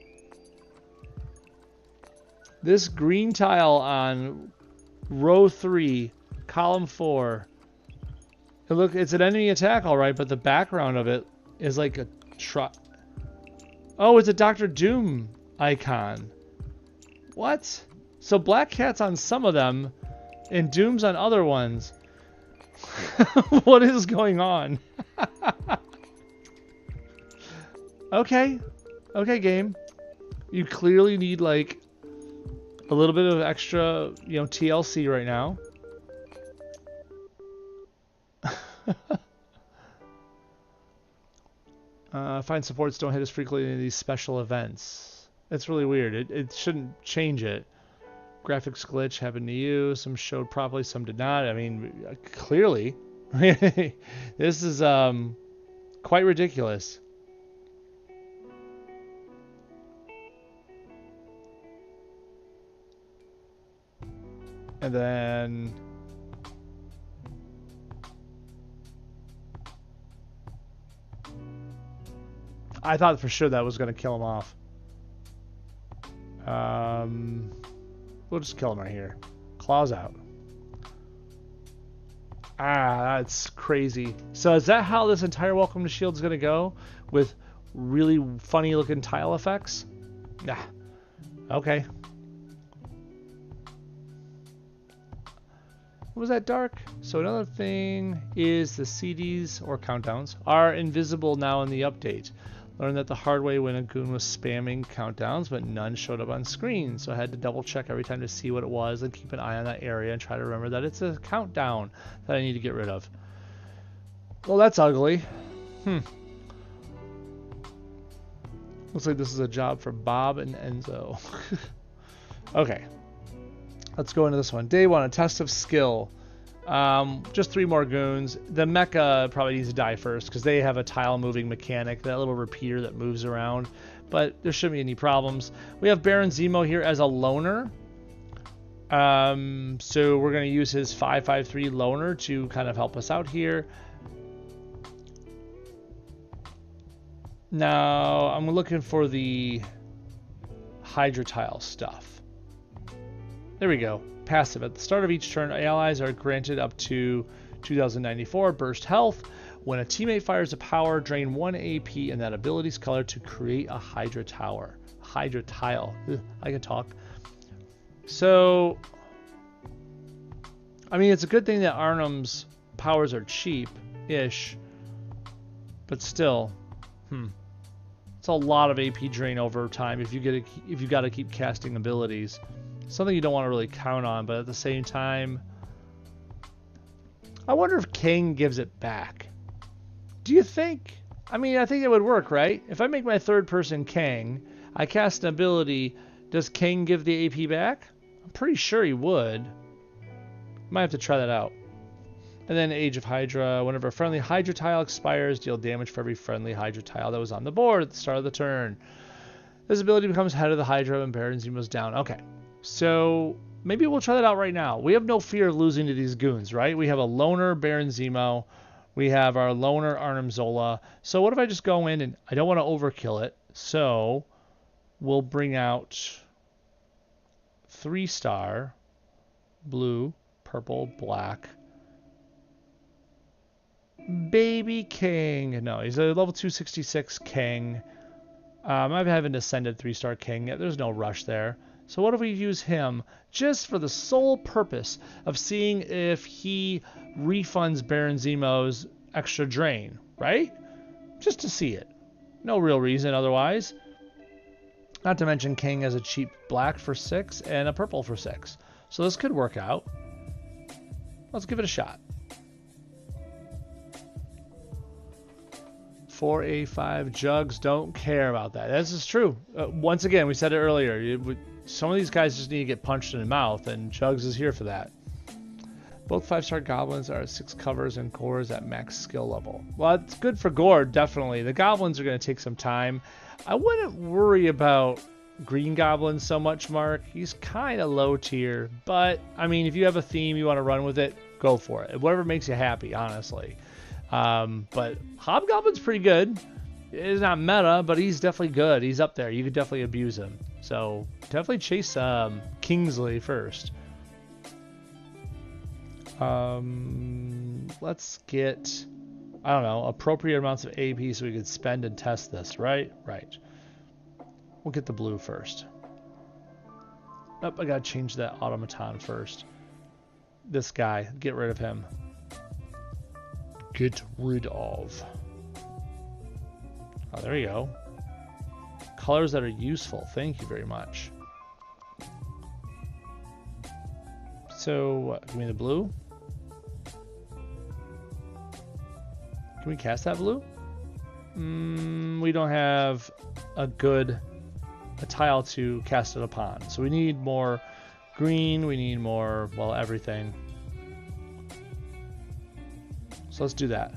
This green tile on row 3, column 4. Look, it's an enemy attack, all right, but the background of it is like a truck. Oh, it's a Dr. Doom icon. What? So Black Cat's on some of them, and Doom's on other ones. What is going on? Okay. Okay, game. You clearly need, like, a little bit of extra, you know, TLC right now. Find supports don't hit as frequently in these special events. It's really weird. It shouldn't change it. Graphics glitch happened to you. Some showed properly, some did not. I mean, clearly. This is quite ridiculous. And then... I thought for sure that was going to kill him off. We'll just kill him right here. Claws out. Ah, that's crazy. So is that how this entire Welcome to S.H.I.E.L.D. is going to go? With really funny looking tile effects? Nah. Okay. Was that dark? So another thing is the CDs or countdowns are invisible now in the update. Learned that the hard way when a goon was spamming countdowns, but none showed up on screen. So I had to double check every time to see what it was and keep an eye on that area and try to remember that it's a countdown that I need to get rid of. Well, that's ugly. Looks like this is a job for Bob and Enzo. Okay. Let's go into this one. Day 1, a test of skill. Just 3 more goons. The mecha probably needs to die first because they have a tile moving mechanic, that little repeater that moves around, but there shouldn't be any problems. We have Baron Zemo here as a loner. So we're going to use his 553 loner to kind of help us out here. Now I'm looking for the Hydra tile stuff. There we go. Passive. At the start of each turn, allies are granted up to 2094 burst health. When a teammate fires a power, drain 1 AP in that ability's color to create a Hydra tower. Hydra tile. Ugh, I can talk. So, I mean, it's a good thing that Arnim's powers are cheap-ish, but still, it's a lot of AP drain over time if you got to keep casting abilities. Something you don't want to really count on, but at the same time, I wonder if King gives it back. Do you think? I mean, I think it would work, right? If I make my third person King, I cast an ability, does King give the AP back? I'm pretty sure he would. Might have to try that out. And then Age of Hydra. Whenever a friendly Hydra tile expires, deal damage for every friendly Hydra tile that was on the board at the start of the turn. This ability becomes head of the Hydra when Baron Zemo's down. Okay. So maybe we'll try that out right now. We have no fear of losing to these goons, right? We have a loner Baron Zemo. We have our loner Arnim Zola. So what if I just go in and I don't want to overkill it. So we'll bring out 3-star, blue, purple, black. Baby King. No, he's a level 266 King. I haven't ascended 3-star King yet. There's no rush there. So what if we use him just for the sole purpose of seeing if he refunds Baron Zemo's extra drain, right? Just to see it. No real reason otherwise. Not to mention King has a cheap black for 6 and a purple for 6. So this could work out. Let's give it a shot. 4A5 Jugs don't care about that. This is true. Once again, we said it earlier. Some of these guys just need to get punched in the mouth, and Jugs is here for that. Both 5-star goblins are 6 covers and cores at max skill level. Well, it's good for gore, definitely. The goblins are going to take some time. I wouldn't worry about Green Goblin so much, Mark. He's kind of low tier, but, I mean, if you have a theme, you want to run with it, go for it. Whatever makes you happy, honestly. But Hobgoblin's pretty good. He's not meta, but he's definitely good. He's up there. You could definitely abuse him. So definitely chase Kingsley first. Let's get, I don't know, appropriate amounts of AP so we could spend and test this, right? Right. We'll get the blue first. Oh, I gotta change that automaton first. This guy, get rid of him. Get rid of. Oh, there you go. Colors that are useful. Thank you very much. So, give me the blue. Can we cast that blue? We don't have a tile to cast it upon. So we need more green, we need more, well, everything. So let's do that.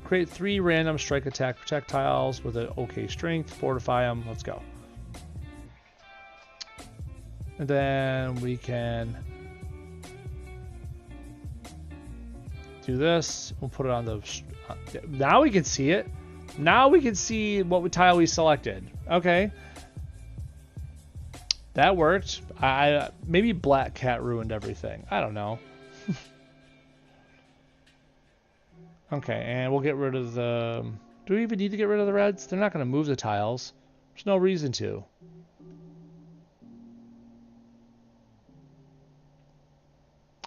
Create 3 random strike attack projectiles with an okay strength, fortify them, let's go. And then we can do this, we'll put it on the, now we can see it. Now we can see what tile we selected. Okay. That worked. Maybe Black Cat ruined everything. I don't know. Okay, and we'll get rid of the... Do we even need to get rid of the reds? They're not going to move the tiles. There's no reason to.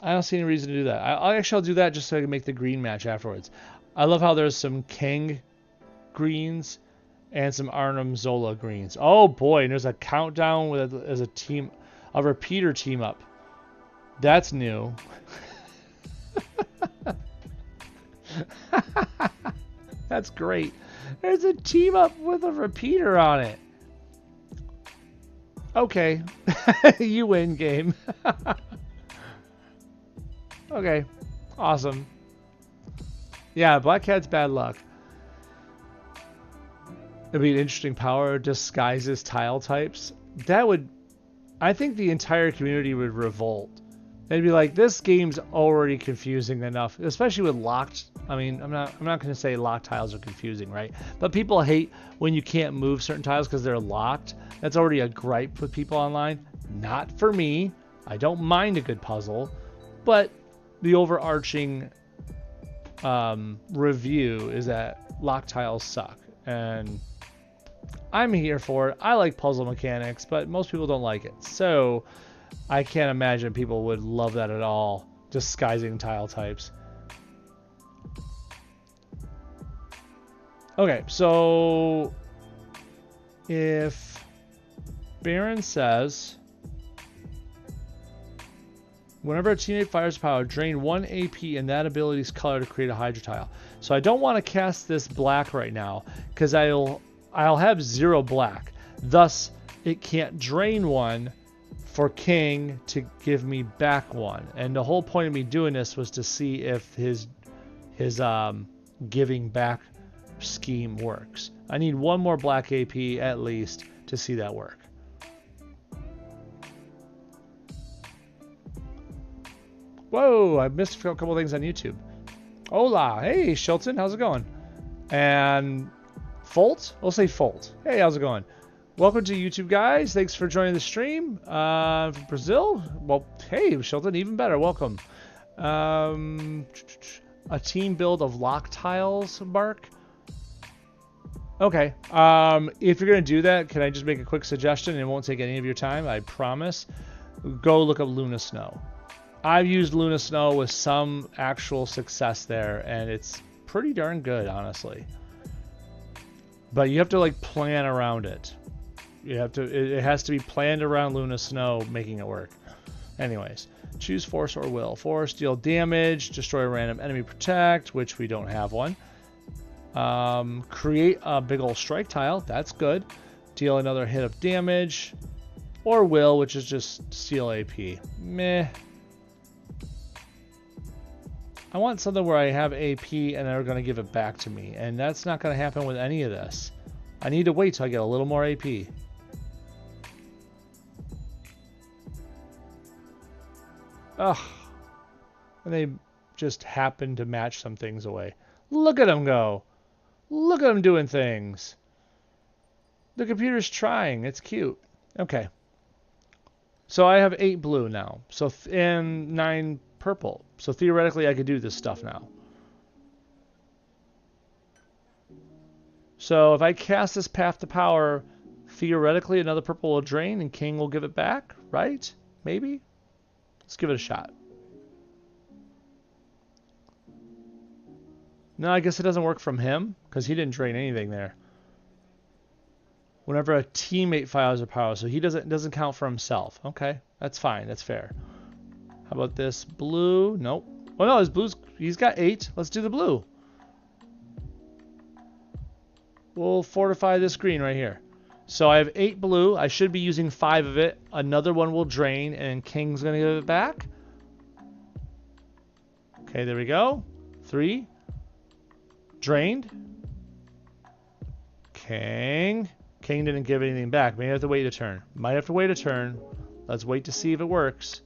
I don't see any reason to do that. I'll do that just so I can make the green match afterwards. I love how there's some King greens and some Arnim Zola greens. Oh boy, and there's a countdown with as a team, a repeater team up. That's new. That's great. There's a team up with a repeater on it. Okay, you win game. Okay, awesome. Yeah, Black Cat's bad luck. It'd be an interesting power, disguises tile types. That would, I think the entire community would revolt. They'd be like, this game's already confusing enough, especially with locked. I mean, I'm not going to say locked tiles are confusing, right? But people hate when you can't move certain tiles because they're locked. That's already a gripe with people online. Not for me. I don't mind a good puzzle, but the overarching review is that locked tiles suck, and I'm here for it. I like puzzle mechanics, but most people don't like it. So I can't imagine people would love that at all, disguising tile types. Okay, so if Baron says, whenever a teammate fires power, drain 1 AP and that ability's color to create a Hydra tile. So I don't want to cast this black right now because I'll have 0 black. Thus, it can't drain 1 for King to give me back 1. And the whole point of me doing this was to see if his giving back scheme works. I need 1 more black AP at least to see that work. Whoa, I missed a couple things on YouTube. Hola, hey Shilton, how's it going? And Folt, we'll say Folt. Hey, how's it going? Welcome to YouTube, guys. Thanks for joining the stream. From Brazil, well, hey Shilton, even better. Welcome. A team build of lock tiles, Mark. Okay. If you're gonna do that, can I just make a quick suggestion? It won't take any of your time, I promise. Go look up Luna Snow. I've used Luna Snow with some actual success there, and it's pretty darn good, honestly. But you have to like plan around it. It has to be planned around Luna Snow, making it work. Anyways, choose Force or Will. Force, deal damage, destroy a random enemy, protect, which we don't have one. Create a big old strike tile, that's good. Deal another hit of damage. Or Will, which is just steal AP. Meh. I want something where I have AP and they're going to give it back to me. And that's not going to happen with any of this. I need to wait till I get a little more AP. Ugh. And they just happened to match some things away. Look at him go. Look at him doing things. The computer's trying. It's cute. Okay. So I have 8 blue now. So and 9 purple. So theoretically I could do this stuff now. So if I cast this Path to Power, theoretically another purple will drain and king will give it back, right? Maybe? Let's give it a shot. No, I guess it doesn't work from him because he didn't drain anything there. Whenever a teammate fires a power, so he doesn't count for himself. Okay, that's fine. That's fair. How about this blue? Nope. Oh no, his blue's he's got 8. Let's do the blue. We'll fortify this green right here. So I have 8 blue. I should be using 5 of it. Another one will drain, and king's gonna give it back. Okay, there we go. 3. Drained. King. King didn't give anything back. May have to wait a turn. Might have to wait a turn. Let's wait to see if it works.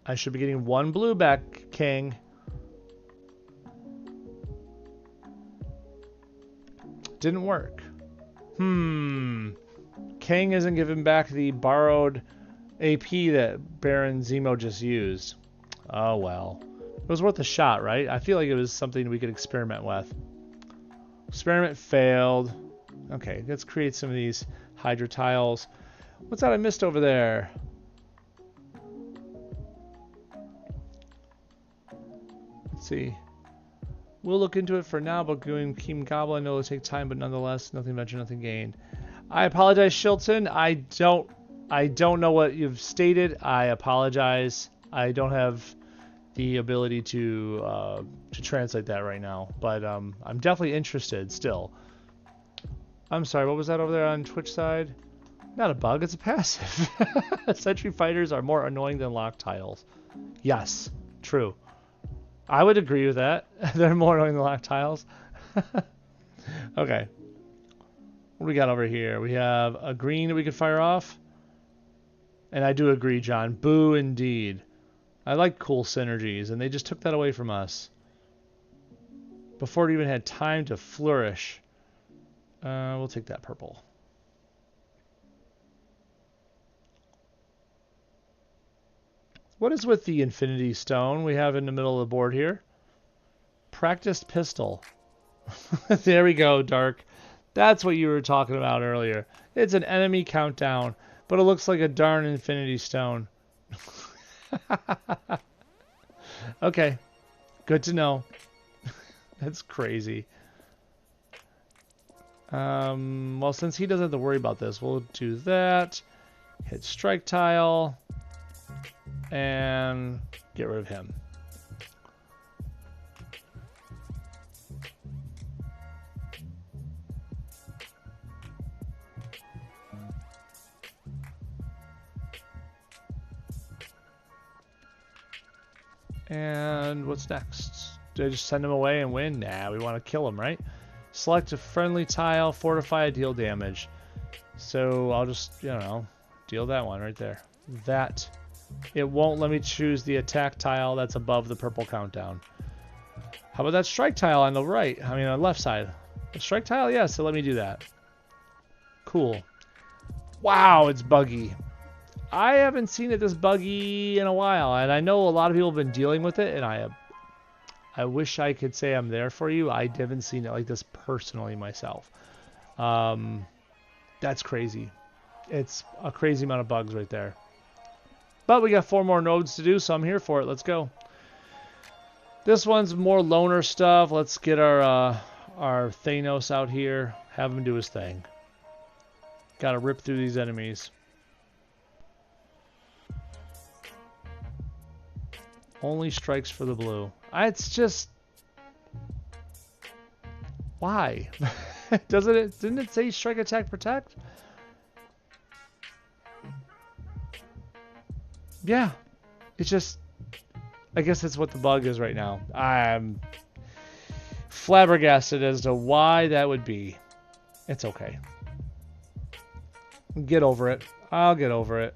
I should be getting 1 blue back, King. Didn't work. King isn't giving back the borrowed AP that Baron Zemo just used. Oh well. It was worth a shot, right? I feel like it was something we could experiment with. Experiment failed. Okay, let's create some of these Hydra tiles. What's that I missed over there? Let's see. We'll look into it for now, but going Team Goblin, I know it'll take time, but nonetheless, nothing ventured, nothing gained. I apologize, Shilton. I don't know what you've stated. I apologize. I don't have the ability to translate that right now, but I'm definitely interested still. I'm sorry, what was that over there on Twitch side? Not a bug, it's a passive. Sentry fighters are more annoying than lock tiles. Yes, true. I would agree with that. They're more annoying than lock tiles. Okay. What do we got over here? We have a green that we could fire off. And I do agree, John. Boo indeed. I like cool synergies, and they just took that away from us. Before it even had time to flourish. We'll take that purple. What is with the Infinity Stone we have in the middle of the board here? Practiced Pistol. There we go, Dark. That's what you were talking about earlier. It's an enemy countdown, but it looks like a darn Infinity Stone. Okay, good to know. That's crazy. Well, since he doesn't have to worry about this, we'll do that. Hit strike tile. And get rid of him. And what's next? Do I just send him away and win? Nah, we want to kill him, right? Select a friendly tile, fortify, deal damage. So I'll just, you know, deal that one right there. That. It won't let me choose the attack tile that's above the purple countdown. How about that strike tile on the right? I mean, on the left side. The strike tile? Yeah, so let me do that. Cool. Wow, it's buggy. I haven't seen it this buggy in a while, and I know a lot of people have been dealing with it, and I wish I could say I'm there for you. I haven't seen it like this personally myself. That's crazy. It's a crazy amount of bugs right there. But we got 4 more nodes to do, so I'm here for it. Let's go. This one's more loner stuff. Let's get our Thanos out here. Have him do his thing. Gotta rip through these enemies. Only strikes for the blue. It's just... Why? Didn't it say strike, attack, protect? Yeah, it's just, I guess that's what the bug is right now. I'm flabbergasted as to why that would be. It's okay. Get over it. I'll get over it.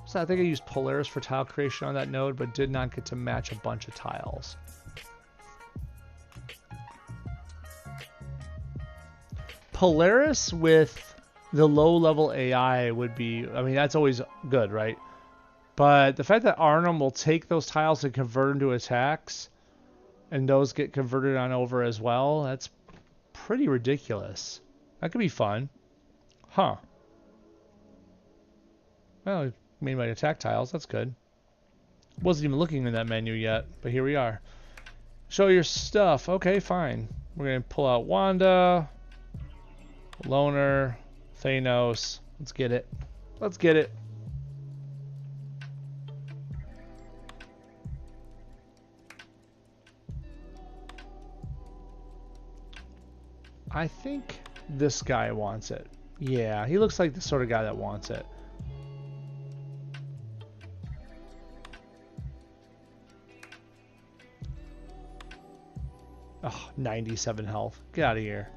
So I think I used Polaris for tile creation on that node, but did not get to match a bunch of tiles. Polaris with the low-level AI would be, I mean, that's always good, right? But the fact that Arnim will take those tiles and convert them to attacks, and those get converted on over as well, that's pretty ridiculous. That could be fun. Huh. Well, I made my attack tiles. That's good. Wasn't even looking in that menu yet, but here we are. Show your stuff. Okay, fine. We're going to pull out Wanda, Loner, Thanos. Let's get it. Let's get it. I think this guy wants it. Yeah, he looks like the sort of guy that wants it. Oh, 97 health. Get out of here.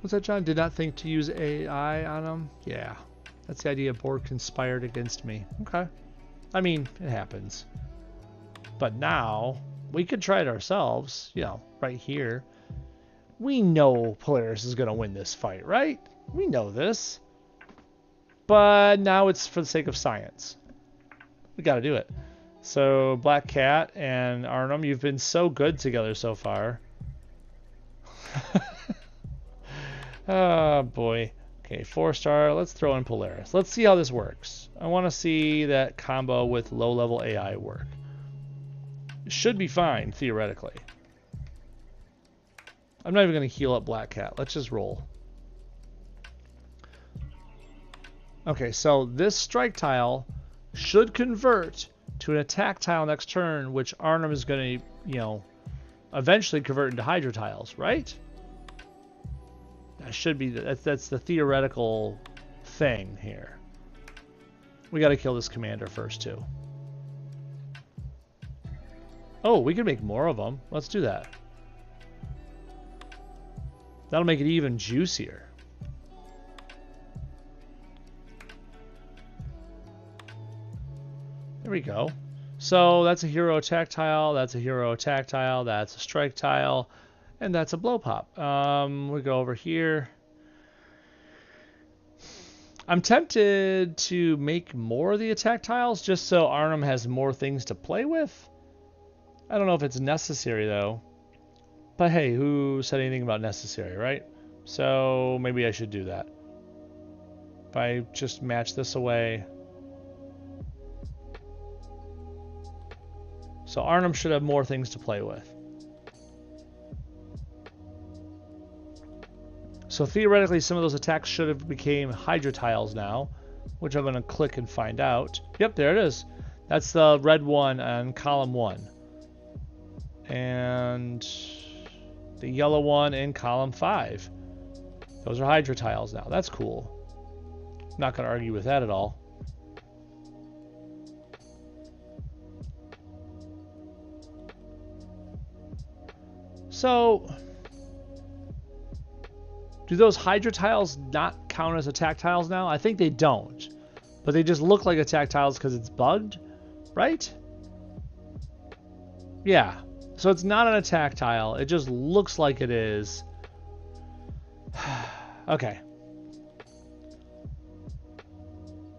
What's that, John? Did not think to use AI on him? Yeah. That's the idea. Board conspired against me. Okay. I mean, it happens. But now, we could try it ourselves. You know, right here. We know Polaris is going to win this fight, right? We know this. But now it's for the sake of science. We got to do it. So, Black Cat and Arnim, you've been so good together so far. Oh, boy. Okay, 4-star. Let's throw in Polaris. Let's see how this works. I want to see that combo with low-level AI work. It should be fine, theoretically. I'm not even going to heal up Black Cat. Let's just roll. Okay, so this strike tile should convert to an attack tile next turn, which Arnim is going to, you know, eventually convert into Hydra tiles, right? That should be that's the theoretical thing here. We got to kill this commander first too. Oh, we can make more of them. Let's do that. That'll make it even juicier. There we go. So that's a hero attack tile, that's a hero attack tile, that's a strike tile, and that's a blow pop. We go over here. I'm tempted to make more of the attack tiles just so Arnim has more things to play with. I don't know if it's necessary though. But hey, who said anything about necessary, right? So maybe I should do that. If I just match this away. So Arnim should have more things to play with. So theoretically, some of those attacks should have became Hydra tiles now, which I'm going to click and find out. Yep, there it is. That's the red one on column 1. And the yellow one in column 5. Those are Hydra tiles now. That's cool. I'm not going to argue with that at all. So, do those Hydra tiles not count as attack tiles now? I think they don't. But they just look like attack tiles because it's bugged, right? Yeah. So it's not an attack tile. It just looks like it is. Okay.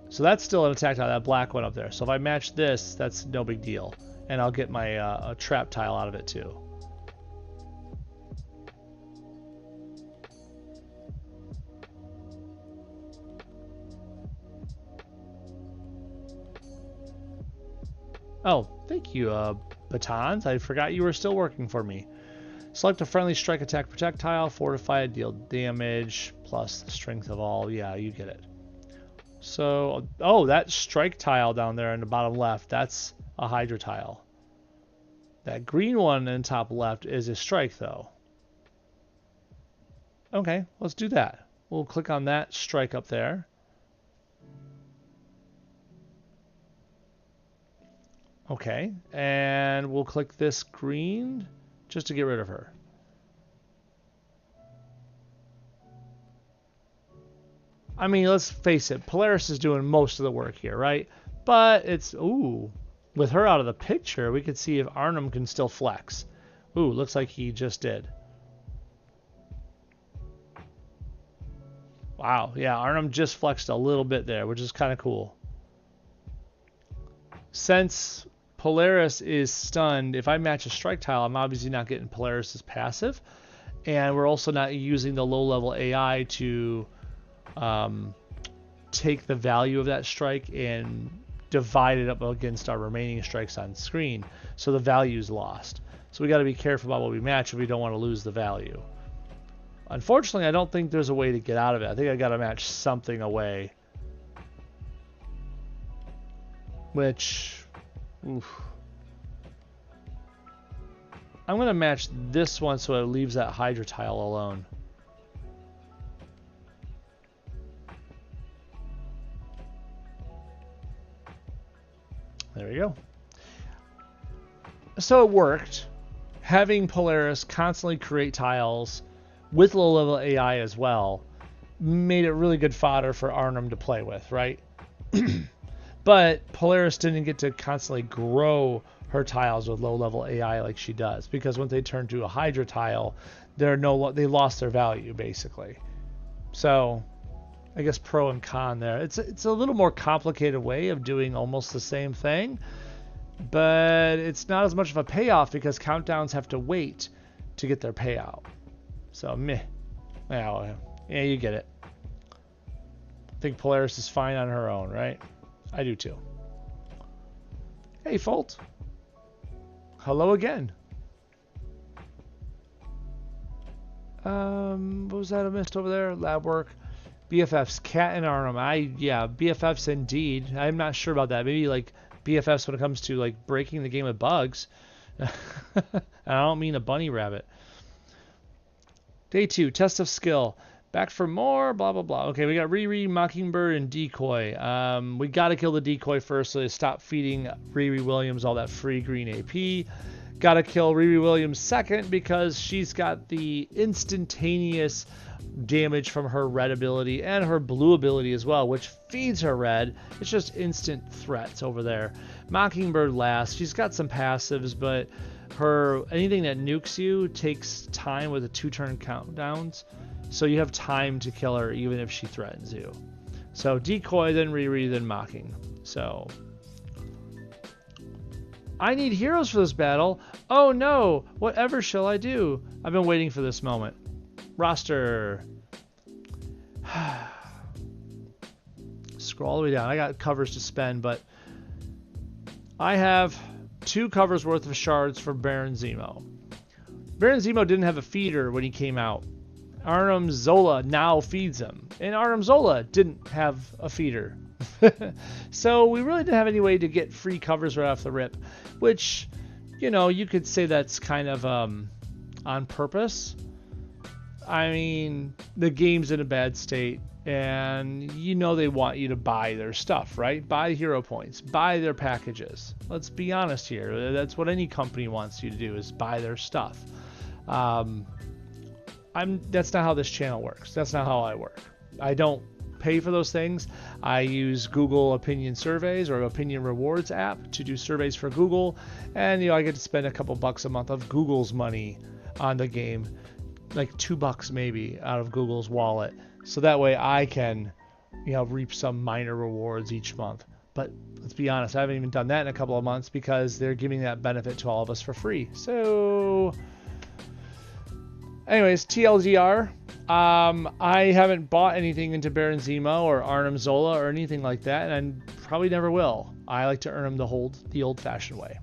So that's still an attack tile, that black one up there. So if I match this, that's no big deal. And I'll get my a trap tile out of it too. Oh, thank you, Batons. I forgot you were still working for me. Select a friendly strike attack projectile, fortified, deal damage, plus the strength of all. Yeah, you get it. So, oh, that strike tile down there in the bottom left, that's a Hydra tile. That green one in the top left is a strike, though. Okay, let's do that. We'll click on that strike up there. Okay, and we'll click this green just to get rid of her. I mean, let's face it, Polaris is doing most of the work here, right? But it's, ooh, with her out of the picture, we could see if Arnim can still flex. Ooh, looks like he just did. Wow, yeah, Arnim just flexed a little bit there, which is kind of cool. Since Polaris is stunned, if I match a strike tile, I'm obviously not getting Polaris's passive. And we're also not using the low-level AI to take the value of that strike and divide it up against our remaining strikes on screen, so the value is lost. So we got to be careful about what we match if we don't want to lose the value. Unfortunately, I don't think there's a way to get out of it. I think I got to match something away, which, oof. I'm going to match this one so it leaves that Hydra tile alone. There we go. So it worked. Having Polaris constantly create tiles with low-level AI as well made it really good fodder for Arnim to play with, right? But Polaris didn't get to constantly grow her tiles with low-level AI like she does, because once they turn to a Hydra tile, they lost their value basically. So I guess pro and con there. It's a little more complicated way of doing almost the same thing, but it's not as much of a payoff because countdowns have to wait to get their payout. So meh. Yeah, you get it. I think Polaris is fine on her own, right? I do too. Hey, Folt. Hello again. What was that I missed over there? Lab work. BFFs, Cat and Arnim. Yeah, BFFs indeed. I'm not sure about that. Maybe like BFFs when it comes to like breaking the game with bugs. I don't mean a bunny rabbit. Day 2, test of skill. Back for more, blah, blah, blah. Okay, we got Riri, Mockingbird, and Decoy. We got to kill the Decoy first so they stop feeding Riri Williams all that free green AP. Got to kill Riri Williams second because she's got the instantaneous damage from her red ability and her blue ability as well, which feeds her red. It's just instant threats over there. Mockingbird last. She's got some passives, but anything that nukes you takes time with the 2-turn countdowns, so you have time to kill her even if she threatens you. So Decoy, then Riri, then Mocking. So I need heroes for this battle. Oh no, whatever shall I do? I've been waiting for this moment. Roster. Scroll all the way down. I got covers to spend, but I have 2 covers worth of shards for Baron Zemo. Baron Zemo didn't have a feeder when he came out. Arnim Zola now feeds him, and Arnim Zola didn't have a feeder. So we really didn't have any way to get free covers right off the rip, which, you know, you could say that's kind of on purpose. I mean, the game's in a bad state, and you know they want you to buy their stuff, right? Buy hero points, buy their packages. Let's be honest here. That's what any company wants you to do, is buy their stuff. That's not how this channel works. That's not how I work. I don't pay for those things. I use Google Opinion Surveys or Opinion Rewards app to do surveys for Google, and I get to spend a couple bucks a month of Google's money on the game, like $2 maybe out of Google's wallet, so that way I can reap some minor rewards each month. But let's be honest, I haven't even done that in a couple of months because they're giving that benefit to all of us for free. So anyways, TLDR, I haven't bought anything into Baron Zemo or Arnim Zola or anything like that, and I probably never will. I like to earn them the old-fashioned way.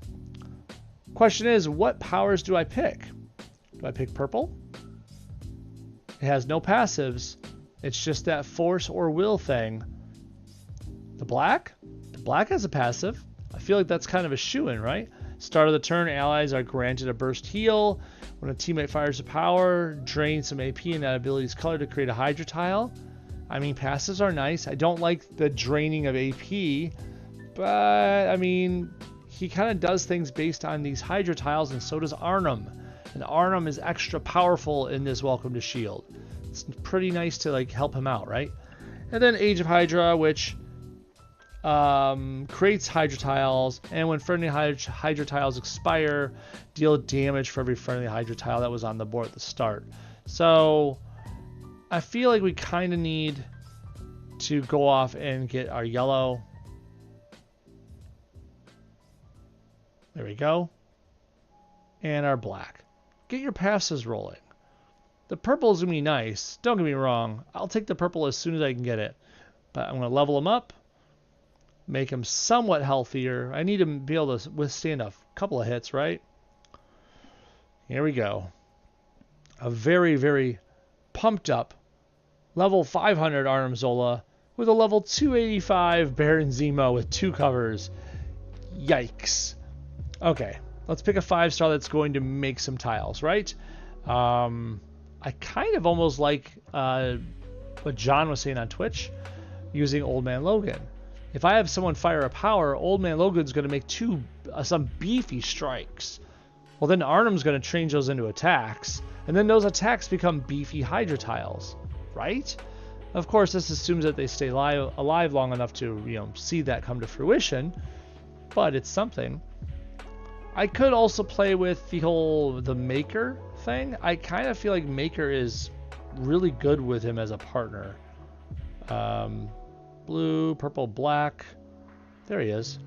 Question is, what powers do I pick? Do I pick purple? It has no passives. It's just that force or will thing. The black? The black has a passive. I feel like that's kind of a shoo-in, right? Start of the turn, allies are granted a burst heal. When a teammate fires a power, drain some AP in that ability's color to create a Hydra tile. I mean, passives are nice. I don't like the draining of AP, but I mean, he kind of does things based on these Hydra tiles, and so does Arnim. And Arnim is extra powerful in this Welcome to Shield. It's pretty nice to like help him out, right? And then Age of Hydra, which creates Hydra tiles, and when friendly Hydra tiles expire, deal damage for every friendly Hydra tile that was on the board at the start. So I feel like we kind of need to go off and get our yellow. There we go. And our black. Get your passes rolling. The purple is going to be nice. Don't get me wrong. I'll take the purple as soon as I can get it. But I'm going to level him up. Make him somewhat healthier. I need him to be able to withstand a couple of hits, right? Here we go. A very, very pumped up level 500 Arnim Zola with a level 285 Baron Zemo with 2 covers. Yikes. Okay, let's pick a 5-star that's going to make some tiles, right? I kind of almost like what John was saying on Twitch, using Old Man Logan. If I have someone fire a power, Old Man Logan's going to make some beefy strikes. Well, then Arnim's going to change those into attacks, and then those attacks become beefy Hydra tiles, right? Of course, this assumes that they stay alive long enough to, see that come to fruition, but it's something. I could also play with the Maker thing. I kind of feel like Maker is really good with him as a partner. Blue, purple, black. There he is.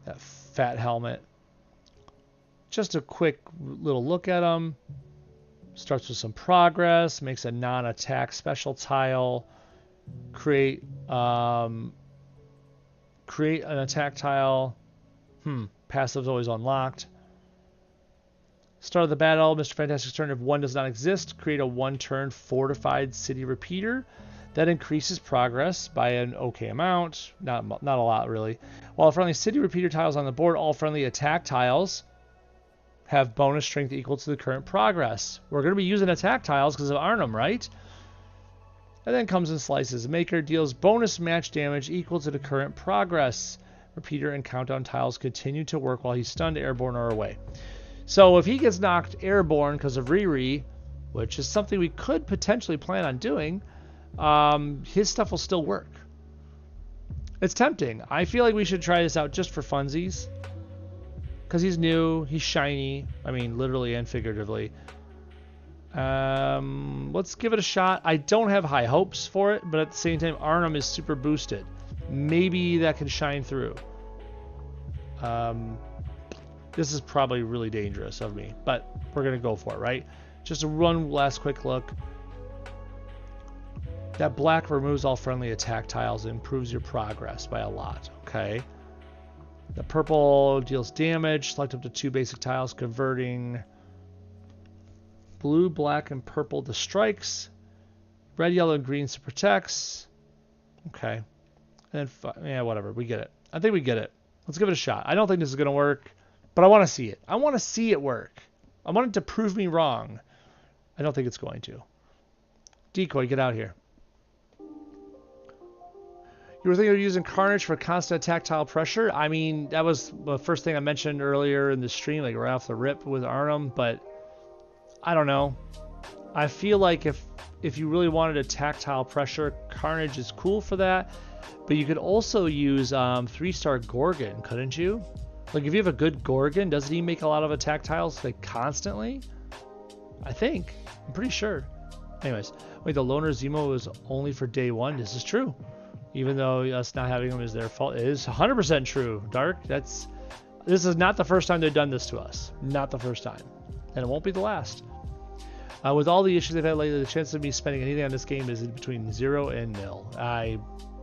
That fat helmet. Just a quick little look at him. Starts with some progress. Makes a non-attack special tile. Create an attack tile. Passive's always unlocked. Start of the battle. Mr. Fantastic's turn. If 1 does not exist, create a 1-turn fortified city repeater. That increases progress by an okay amount. Not a lot, really. While friendly city repeater tiles on the board, all friendly attack tiles have bonus strength equal to the current progress. We're going to be using attack tiles because of Arnim, right? And then comes in slices. Maker deals bonus match damage equal to the current progress. Repeater and countdown tiles continue to work while he's stunned, airborne, or away. So if he gets knocked airborne because of Riri, which is something we could potentially plan on doing, his stuff will still work. It's tempting. I feel like we should try this out just for funsies. Because he's new, he's shiny. I mean, literally and figuratively. Let's give it a shot. I don't have high hopes for it, but at the same time, Arnim is super boosted. Maybe that can shine through. This is probably really dangerous of me, but we're going to go for it, right? Just a last quick look. That black removes all friendly attack tiles and improves your progress by a lot, okay? The purple deals damage. Select up to 2 basic tiles, converting blue, black, and purple to strikes. Red, yellow, and green to protects. Okay. And yeah, whatever. We get it. I think we get it. Let's give it a shot. I don't think this is going to work, but I want to see it. I want to see it work. I want it to prove me wrong. I don't think it's going to. Decoy, get out here. You were thinking of using Carnage for constant attack tile pressure? I mean, that was the first thing I mentioned earlier in the stream, like right off the rip with Arnim, but I don't know. I feel like if you really wanted attack tile pressure, Carnage is cool for that, but you could also use 3-star Gorgon, couldn't you? Like, if you have a good Gorgon, doesn't he make a lot of attack tiles, like, constantly? I think. I'm pretty sure. Anyways, wait, the Loner Zemo is only for day 1? This is true. Even though us not having them is their fault. It is 100% true, Dark. This is not the first time they've done this to us. Not the first time. And it won't be the last. With all the issues they've had lately, the chance of me spending anything on this game is between 0 and 0. I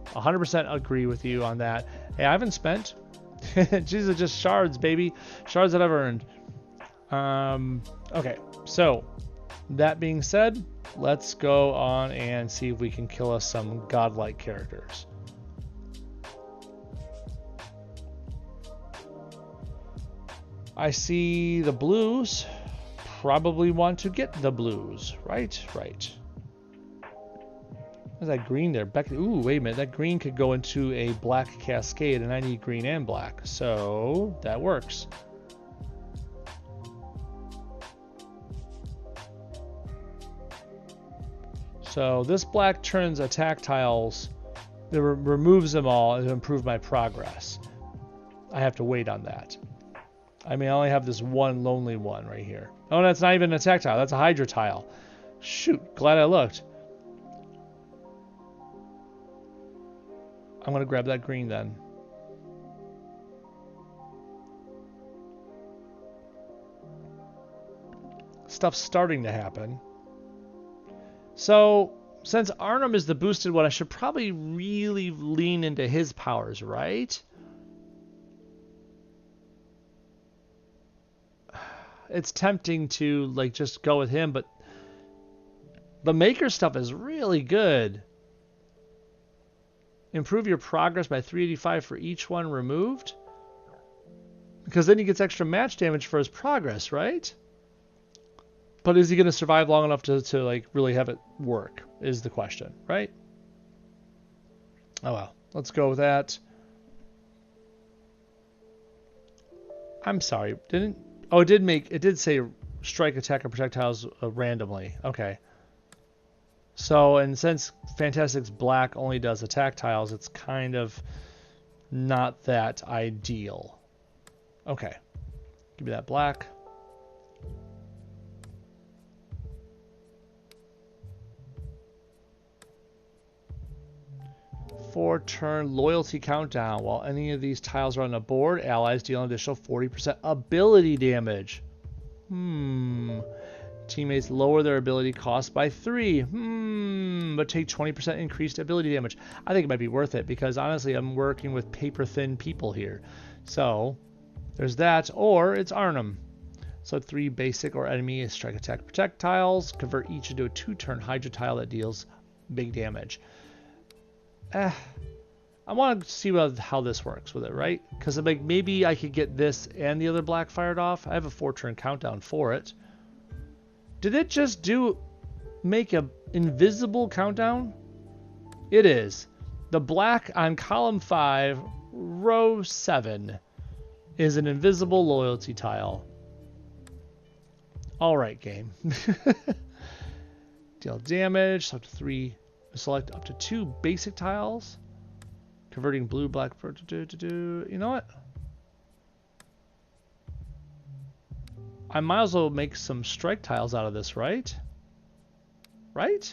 100% agree with you on that. Hey, I haven't spent. These are just shards, baby. Shards that I've earned. Okay, so that being said, let's go on and see if we can kill us some godlike characters. I see the blues. Probably want to get the blues. Right. What's that green there? Ooh, wait a minute. That green could go into a black cascade, and I need green and black. So that works. So this black turns attack tiles, it removes them all to improve my progress. I have to wait on that. I mean, I only have this one lonely one right here. Oh, that's not even an attack tile. That's a Hydra tile. Shoot, glad I looked. I'm going to grab that green then. Stuff's starting to happen. So, since Arnim is the boosted one, I should probably really lean into his powers, right? It's tempting to, like, just go with him, but the Maker stuff is really good. Improve your progress by 385 for each one removed? Because then he gets extra match damage for his progress, right? But is he going to survive long enough to like really have it work is the question, right? Oh well, let's go with that. I'm sorry, it did say strike, attack, and projectiles randomly. Okay. So, and since Fantastic's black only does attack tiles, it's kind of not that ideal. Okay. Give me that black. Four-turn loyalty countdown. While any of these tiles are on the board, allies deal an additional 40% ability damage. Teammates lower their ability cost by 3. But take 20% increased ability damage. I think it might be worth it because honestly, I'm working with paper-thin people here. So, there's that. Or it's Arnim. So 3 basic or enemy strike, attack, projectiles. Convert each into a 2-turn Hydra tile that deals big damage. I want to see how this works with it, right? Because like maybe I could get this and the other black fired off. I have a 4-turn countdown for it. Did it just make a invisible countdown? It is. The black on column 5, row 7, is an invisible loyalty tile. All right, game. Deal damage. Up to 3. Select up to 2 basic tiles. Converting blue, black. You know what? I might as well make some strike tiles out of this, right? Right?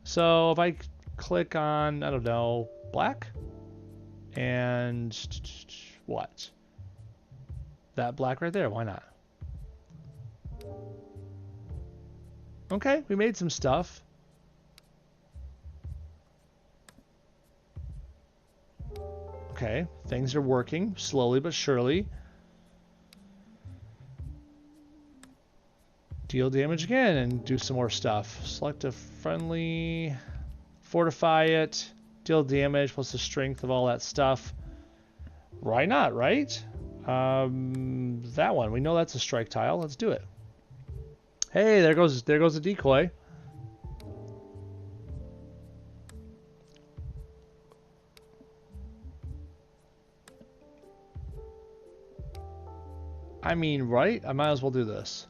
So if I click on, I don't know, black. And what? That black right there. Why not? Okay, we made some stuff. Okay, things are working slowly but surely. Deal damage again and do some more stuff. Select a friendly, fortify it, deal damage plus the strength of all that stuff. Why not, right? That one, we know that's a strike tile. Let's do it. Hey, there goes a decoy. I mean, right? I might as well do this.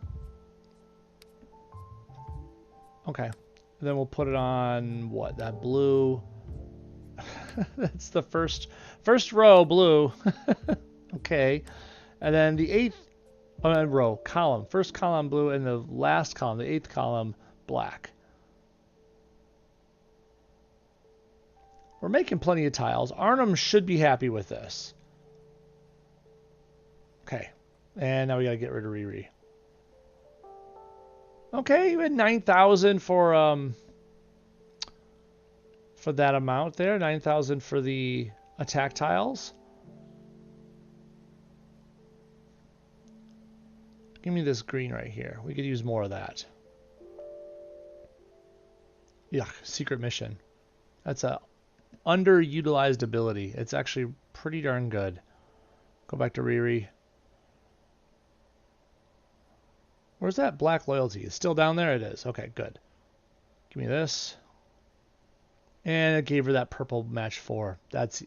Okay. And then we'll put it on, what, that blue. That's the first row, blue. Okay. And then the 8th row, column. First column, blue, and the last column, the 8th column, black. We're making plenty of tiles. Arnim should be happy with this. Okay. And now we gotta get rid of Riri. Okay, you had 9,000 for that amount there. 9,000 for the attack tiles. Give me this green right here. We could use more of that. Yuck, secret mission. That's a underutilized ability. It's actually pretty darn good. Go back to Riri. Where's that black loyalty? It's still down there? It is. Okay, good. Give me this. And it gave her that purple match 4. That's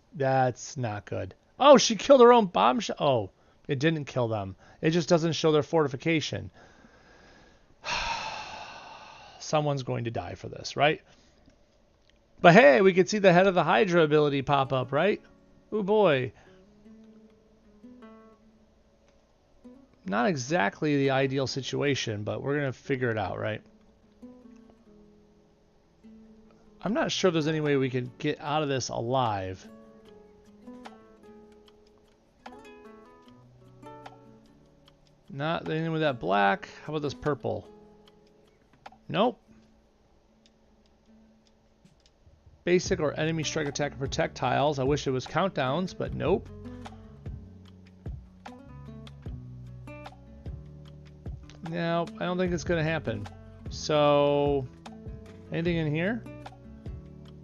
not good. Oh, she killed her own bombshell. Oh, it didn't kill them. It just doesn't show their fortification. Someone's going to die for this, right? But hey, we can see the head of the Hydra ability pop up, right? Oh boy. Not exactly the ideal situation, but we're going to figure it out, right? I'm not sure if there's any way we can get out of this alive. Not anything with that black. How about this purple? Nope. Basic or enemy strike, attack, and protect tiles. I wish it was countdowns, but nope. No, I don't think it's going to happen. So, anything in here?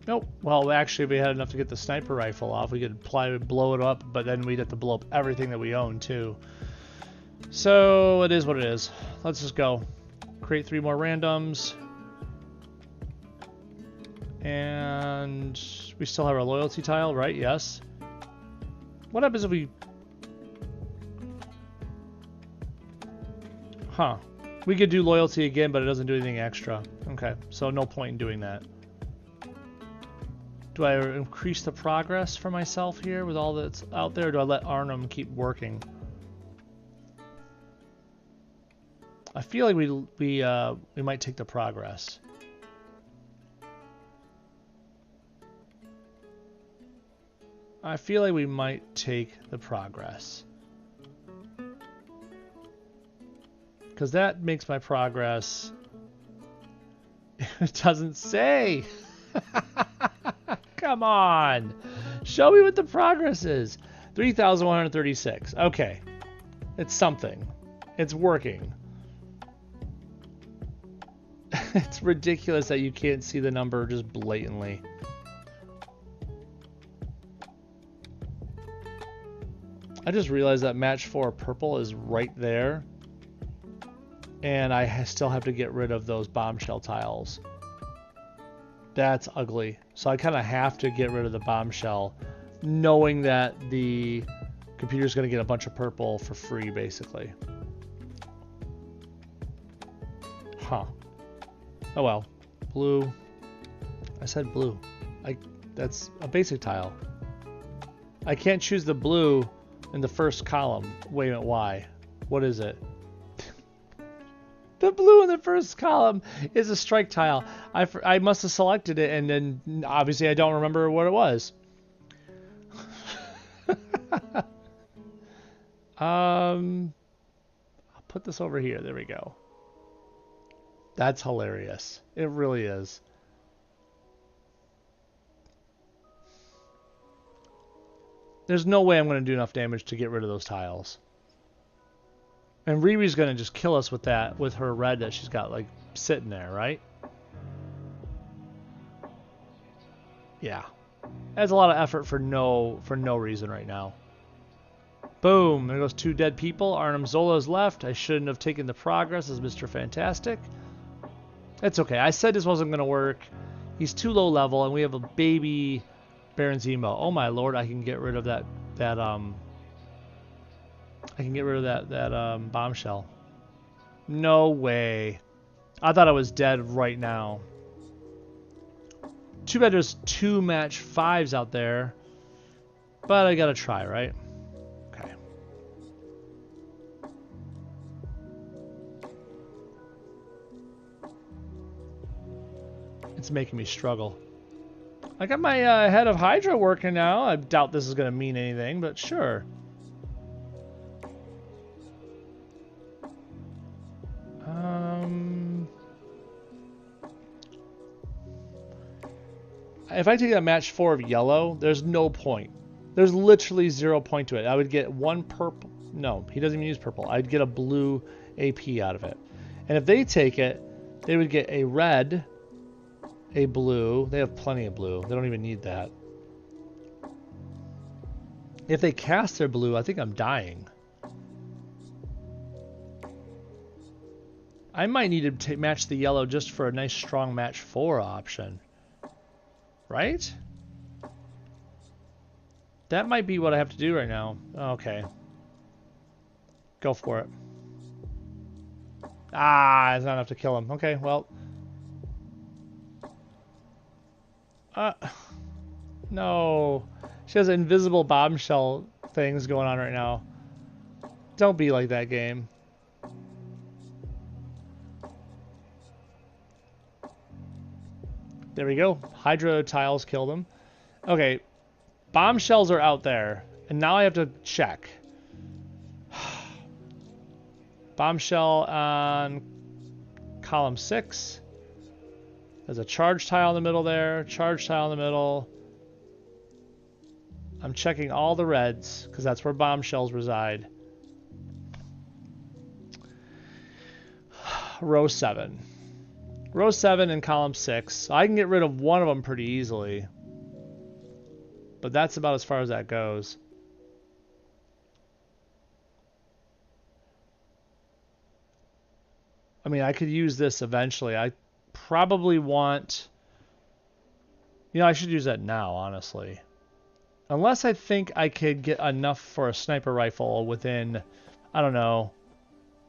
Nope. Well, actually, if we had enough to get the sniper rifle off, we could blow it up, but then we'd have to blow up everything that we own, too. So, it is what it is. Let's just go. Create 3 more randoms. And we still have our loyalty tile, right? Yes. What happens if we... Huh. We could do loyalty again, but it doesn't do anything extra. Okay, so no point in doing that. Do I increase the progress for myself here with all that's out there, or do I let Arnim keep working? I feel like we might take the progress. I feel like we might take the progress. Because that makes my progress... It doesn't say! Come on! Show me what the progress is. 3,136. Okay. It's something. It's working. It's ridiculous that you can't see the number just blatantly. I just realized that match 4 purple is right there. And I still have to get rid of those bombshell tiles. That's ugly. So I kind of have to get rid of the bombshell, knowing that the computer's going to get a bunch of purple for free, basically. Huh. Oh well. Blue. I said blue. That's a basic tile. I can't choose the blue in the first column. Wait a minute, why? What is it? The blue in the first column is a strike tile. I must have selected it, and then obviously I don't remember what it was. I'll put this over here. There we go. That's hilarious. It really is. There's no way I'm going to do enough damage to get rid of those tiles. And Riri's going to just kill us with that, with her red that she's got, like, sitting there, right? Yeah. That's a lot of effort for no reason right now. Boom. There goes 2 dead people. Arnim Zola's left. I shouldn't have taken the progress as Mr. Fantastic. It's okay. I said this wasn't going to work. He's too low level, and we have a baby Baron Zemo. Oh my lord, I can get rid of that bombshell. No way. I thought I was dead right now. Too bad there's 2 match 5s out there. But I gotta try, right? Okay. It's making me struggle. I got my head of Hydra working now. I doubt this is gonna mean anything, but sure. If I take a match 4 of yellow, there's no point. There's literally 0 point to it. I would get 1 purple. No, he doesn't even use purple. I'd get a blue AP out of it. And if they take it, they would get a red, a blue. They have plenty of blue. They don't even need that. If they cast their blue, I think I'm dying. I might need to match the yellow just for a nice strong match 4 option. Right? That might be what I have to do right now. Okay. Go for it. Ah, it's not enough to kill him. Okay, well. No. She has invisible bombshell things going on right now. Don't be like that, game. There we go. Hydro tiles killed him. Okay. Bombshells are out there. And now I have to check. Bombshell on column 6. There's a charge tile in the middle there. Charge tile in the middle. I'm checking all the reds because that's where bombshells reside. Row 7. Row 7 and column 6. I can get rid of one of them pretty easily. But that's about as far as that goes. I mean, I could use this eventually. I probably want... You know, I should use that now, honestly. Unless I think I could get enough for a sniper rifle within, I don't know,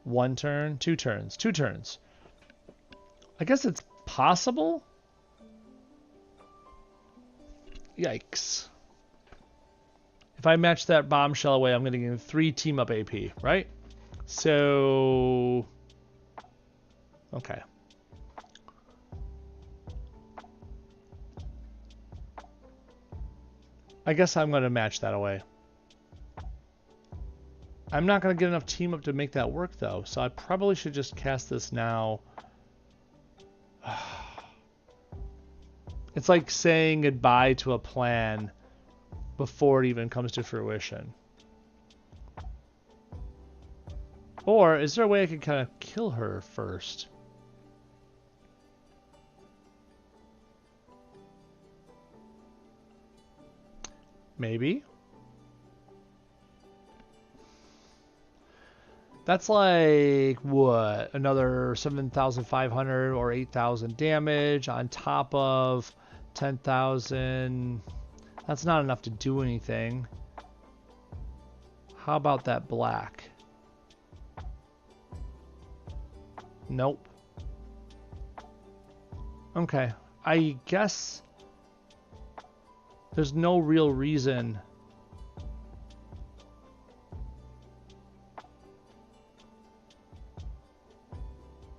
1 turn? 2 turns. 2 turns. I guess it's possible? Yikes. If I match that bombshell away, I'm going to get 3 team-up AP, right? So... Okay. I guess I'm going to match that away. I'm not going to get enough team up to make that work, though, so I probably should just cast this now. It's like saying goodbye to a plan before it even comes to fruition. Or is there a way I could kind of kill her first? Maybe. That's like, what? Another 7,500 or 8,000 damage on top of 10,000. That's not enough to do anything. How about that black? Nope. Okay. I guess there's no real reason.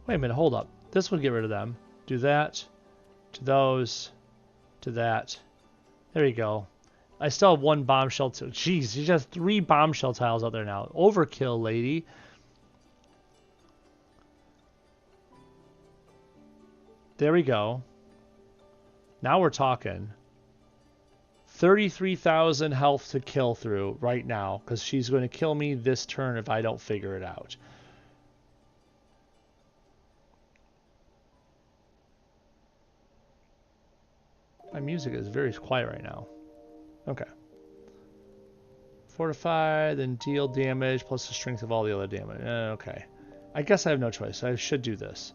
Wait a minute, hold up. This would get rid of them. Do that. To those. To that. There you go. I still have 1 bombshell. Jeez, she has 3 bombshell tiles out there now. Overkill, lady. There we go. Now we're talking. 33,000 health to kill through right now, because she's going to kill me this turn if I don't figure it out. My music is very quiet right now. Okay. Fortify, then deal damage, plus the strength of all the other damage. Okay. I guess I have no choice. I should do this.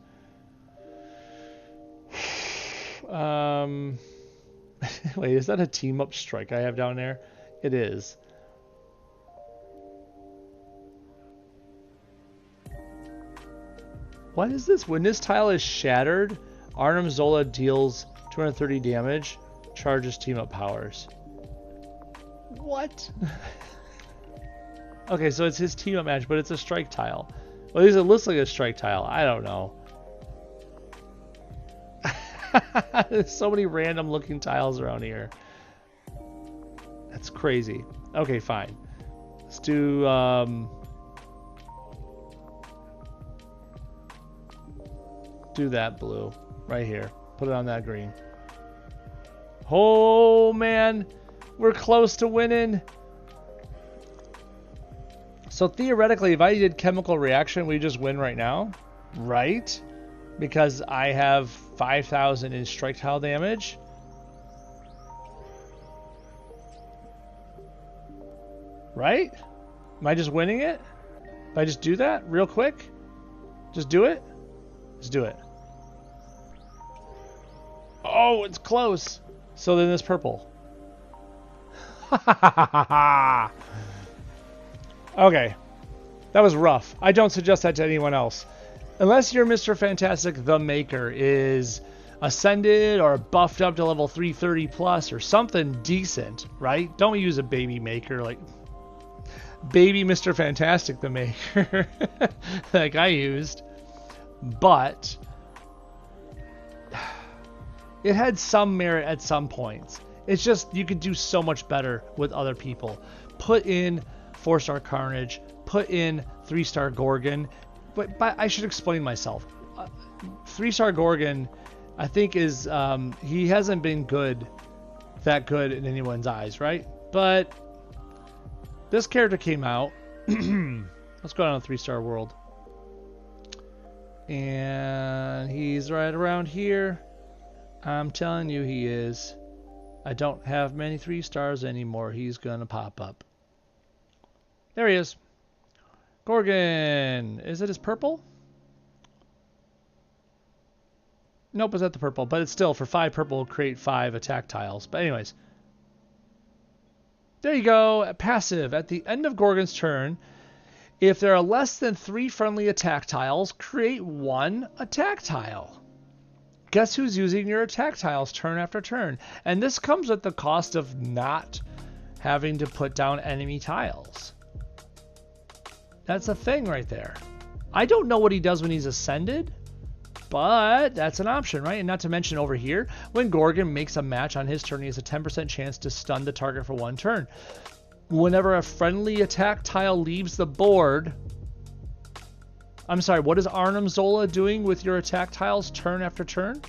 Wait, is that a team-up strike I have down there? It is. What is this? When this tile is shattered, Arnim Zola deals 230 damage, charges team-up powers. What? Okay, so it's his team-up match, but it's a strike tile. Well, at least it looks like a strike tile. I don't know. There's so many random looking tiles around here. That's crazy. Okay, fine. Let's do that blue right here. Put it on that green. Oh man, we're close to winning. So theoretically, if I did chemical reaction, we just win right now, right? Because I have 5,000 in strike tile damage. Right? Am I just winning it? If I just do that real quick? Just do it? Let's do it. Oh, it's close. So then this purple. Okay. That was rough. I don't suggest that to anyone else. Unless you're Mr. Fantastic the Maker is ascended or buffed up to level 330 plus or something decent, right? Don't use a baby Maker like baby Mr. Fantastic the Maker like I used. But it had some merit at some points. It's just you could do so much better with other people. Put in 4-star Carnage, put in 3-star Gorgon. But I should explain myself. 3-star Gorgon, I think is he hasn't been that good in anyone's eyes, right? But this character came out. Let's go down to 3-star world, and he's right around here. I'm telling you, he is. I don't have many 3-stars anymore. He's gonna pop up. There he is. Gorgon. Is it his purple? Nope, it's not the purple, but it's still for 5 purple, create 5 attack tiles. But anyways, there you go. Passive. At the end of Gorgon's turn, if there are less than 3 friendly attack tiles, create 1 attack tile. Guess who's using your attack tiles turn after turn? And this comes at the cost of not having to put down enemy tiles. That's a thing right there. I don't know what he does when he's ascended, but that's an option, right? And not to mention over here, when Gorgon makes a match on his turn, he has a 10% chance to stun the target for 1 turn. Whenever a friendly attack tile leaves the board... I'm sorry, what is Arnim Zola doing with your attack tiles turn after turn?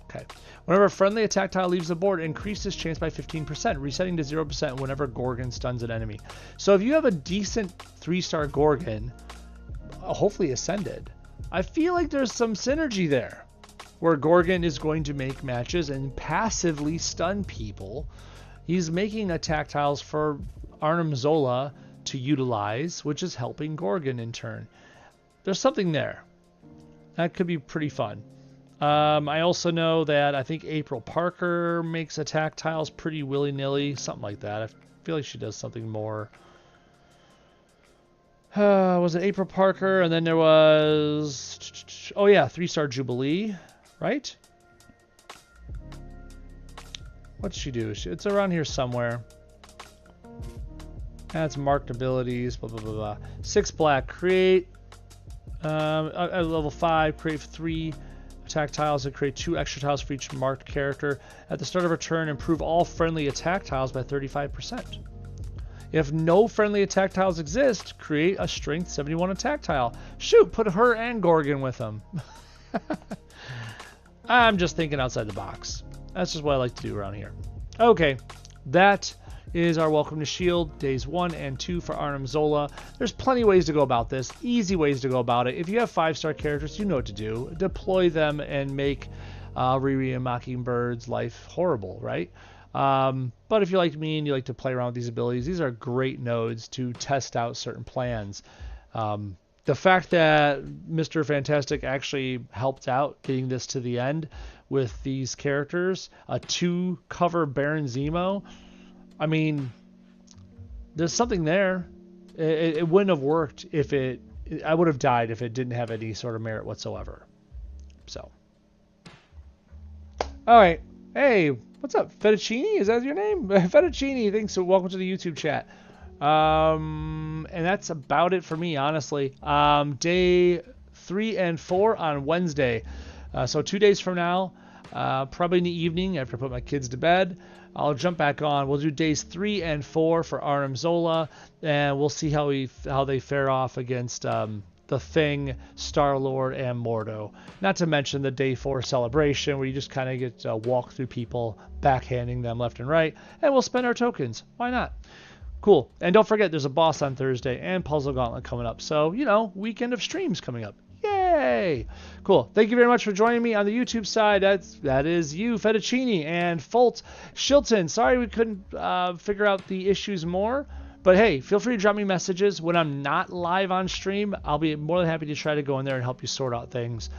Okay. Whenever a friendly attack tile leaves the board, increase his chance by 15%, resetting to 0% whenever Gorgon stuns an enemy. So if you have a decent 3-star Gorgon, hopefully ascended, I feel like there's some synergy there, where Gorgon is going to make matches and passively stun people. He's making attack tiles for Arnim Zola to utilize, which is helping Gorgon in turn. There's something there. That could be pretty fun. I also know that I think April Parker makes attack tiles pretty willy-nilly, something like that. I feel like she does something more. Was it April Parker? And then there was, oh yeah, 3-star Jubilee, right? What'd she do? It's around here somewhere. That's marked abilities, blah, blah, blah, blah. 6 black, create, at level 5, create 3 attack tiles and create 2 extra tiles for each marked character. At the start of her turn, improve all friendly attack tiles by 35%. If no friendly attack tiles exist, create a strength 71 attack tile. Shoot, put her and Gorgon with them. I'm just thinking outside the box. That's just what I like to do around here. Okay, that is our Welcome to S.H.I.E.L.D. days 1 and 2 for Arnim Zola. There's plenty of ways to go about this, easy ways to go about it. If you have 5-star characters, you know what to do. Deploy them and make Riri and Mockingbird's life horrible, right? But if you're like me and you like to play around with these abilities, these are great nodes to test out certain plans. The fact that Mr. Fantastic actually helped out getting this to the end with these characters, a 2-cover Baron Zemo, I mean, there's something there. It wouldn't have worked if I would have died if it didn't have any sort of merit whatsoever. So. All right. Hey, what's up? Fettuccine? Is that your name? Fettuccine, thanks. So welcome to the YouTube chat. And that's about it for me, honestly. Day 3 and 4 on Wednesday. So 2 days from now, probably in the evening after I put my kids to bed, I'll jump back on. We'll do days 3 and 4 for Arnim Zola, and we'll see how they fare off against the Thing, Star-Lord, and Mordo. Not to mention the day 4 celebration, where you just kind of get to walk through people, backhanding them left and right, and we'll spend our tokens. Why not? Cool. And don't forget, there's a boss on Thursday and Puzzle Gauntlet coming up. So, you know, weekend of streams coming up. Yay! Cool. Thank you very much for joining me on the YouTube side. That is you, Fettuccine, and Folt Shilton. Sorry we couldn't figure out the issues more. But hey, feel free to drop me messages when I'm not live on stream. I'll be more than happy to try to go in there and help you sort out things.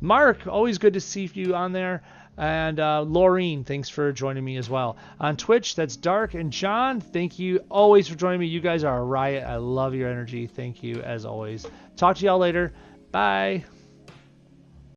Mark, always good to see you on there. And Laureen, thanks for joining me as well. On Twitch, that's Dark. And John, thank you always for joining me. You guys are a riot. I love your energy. Thank you as always. Talk to y'all later. Bye.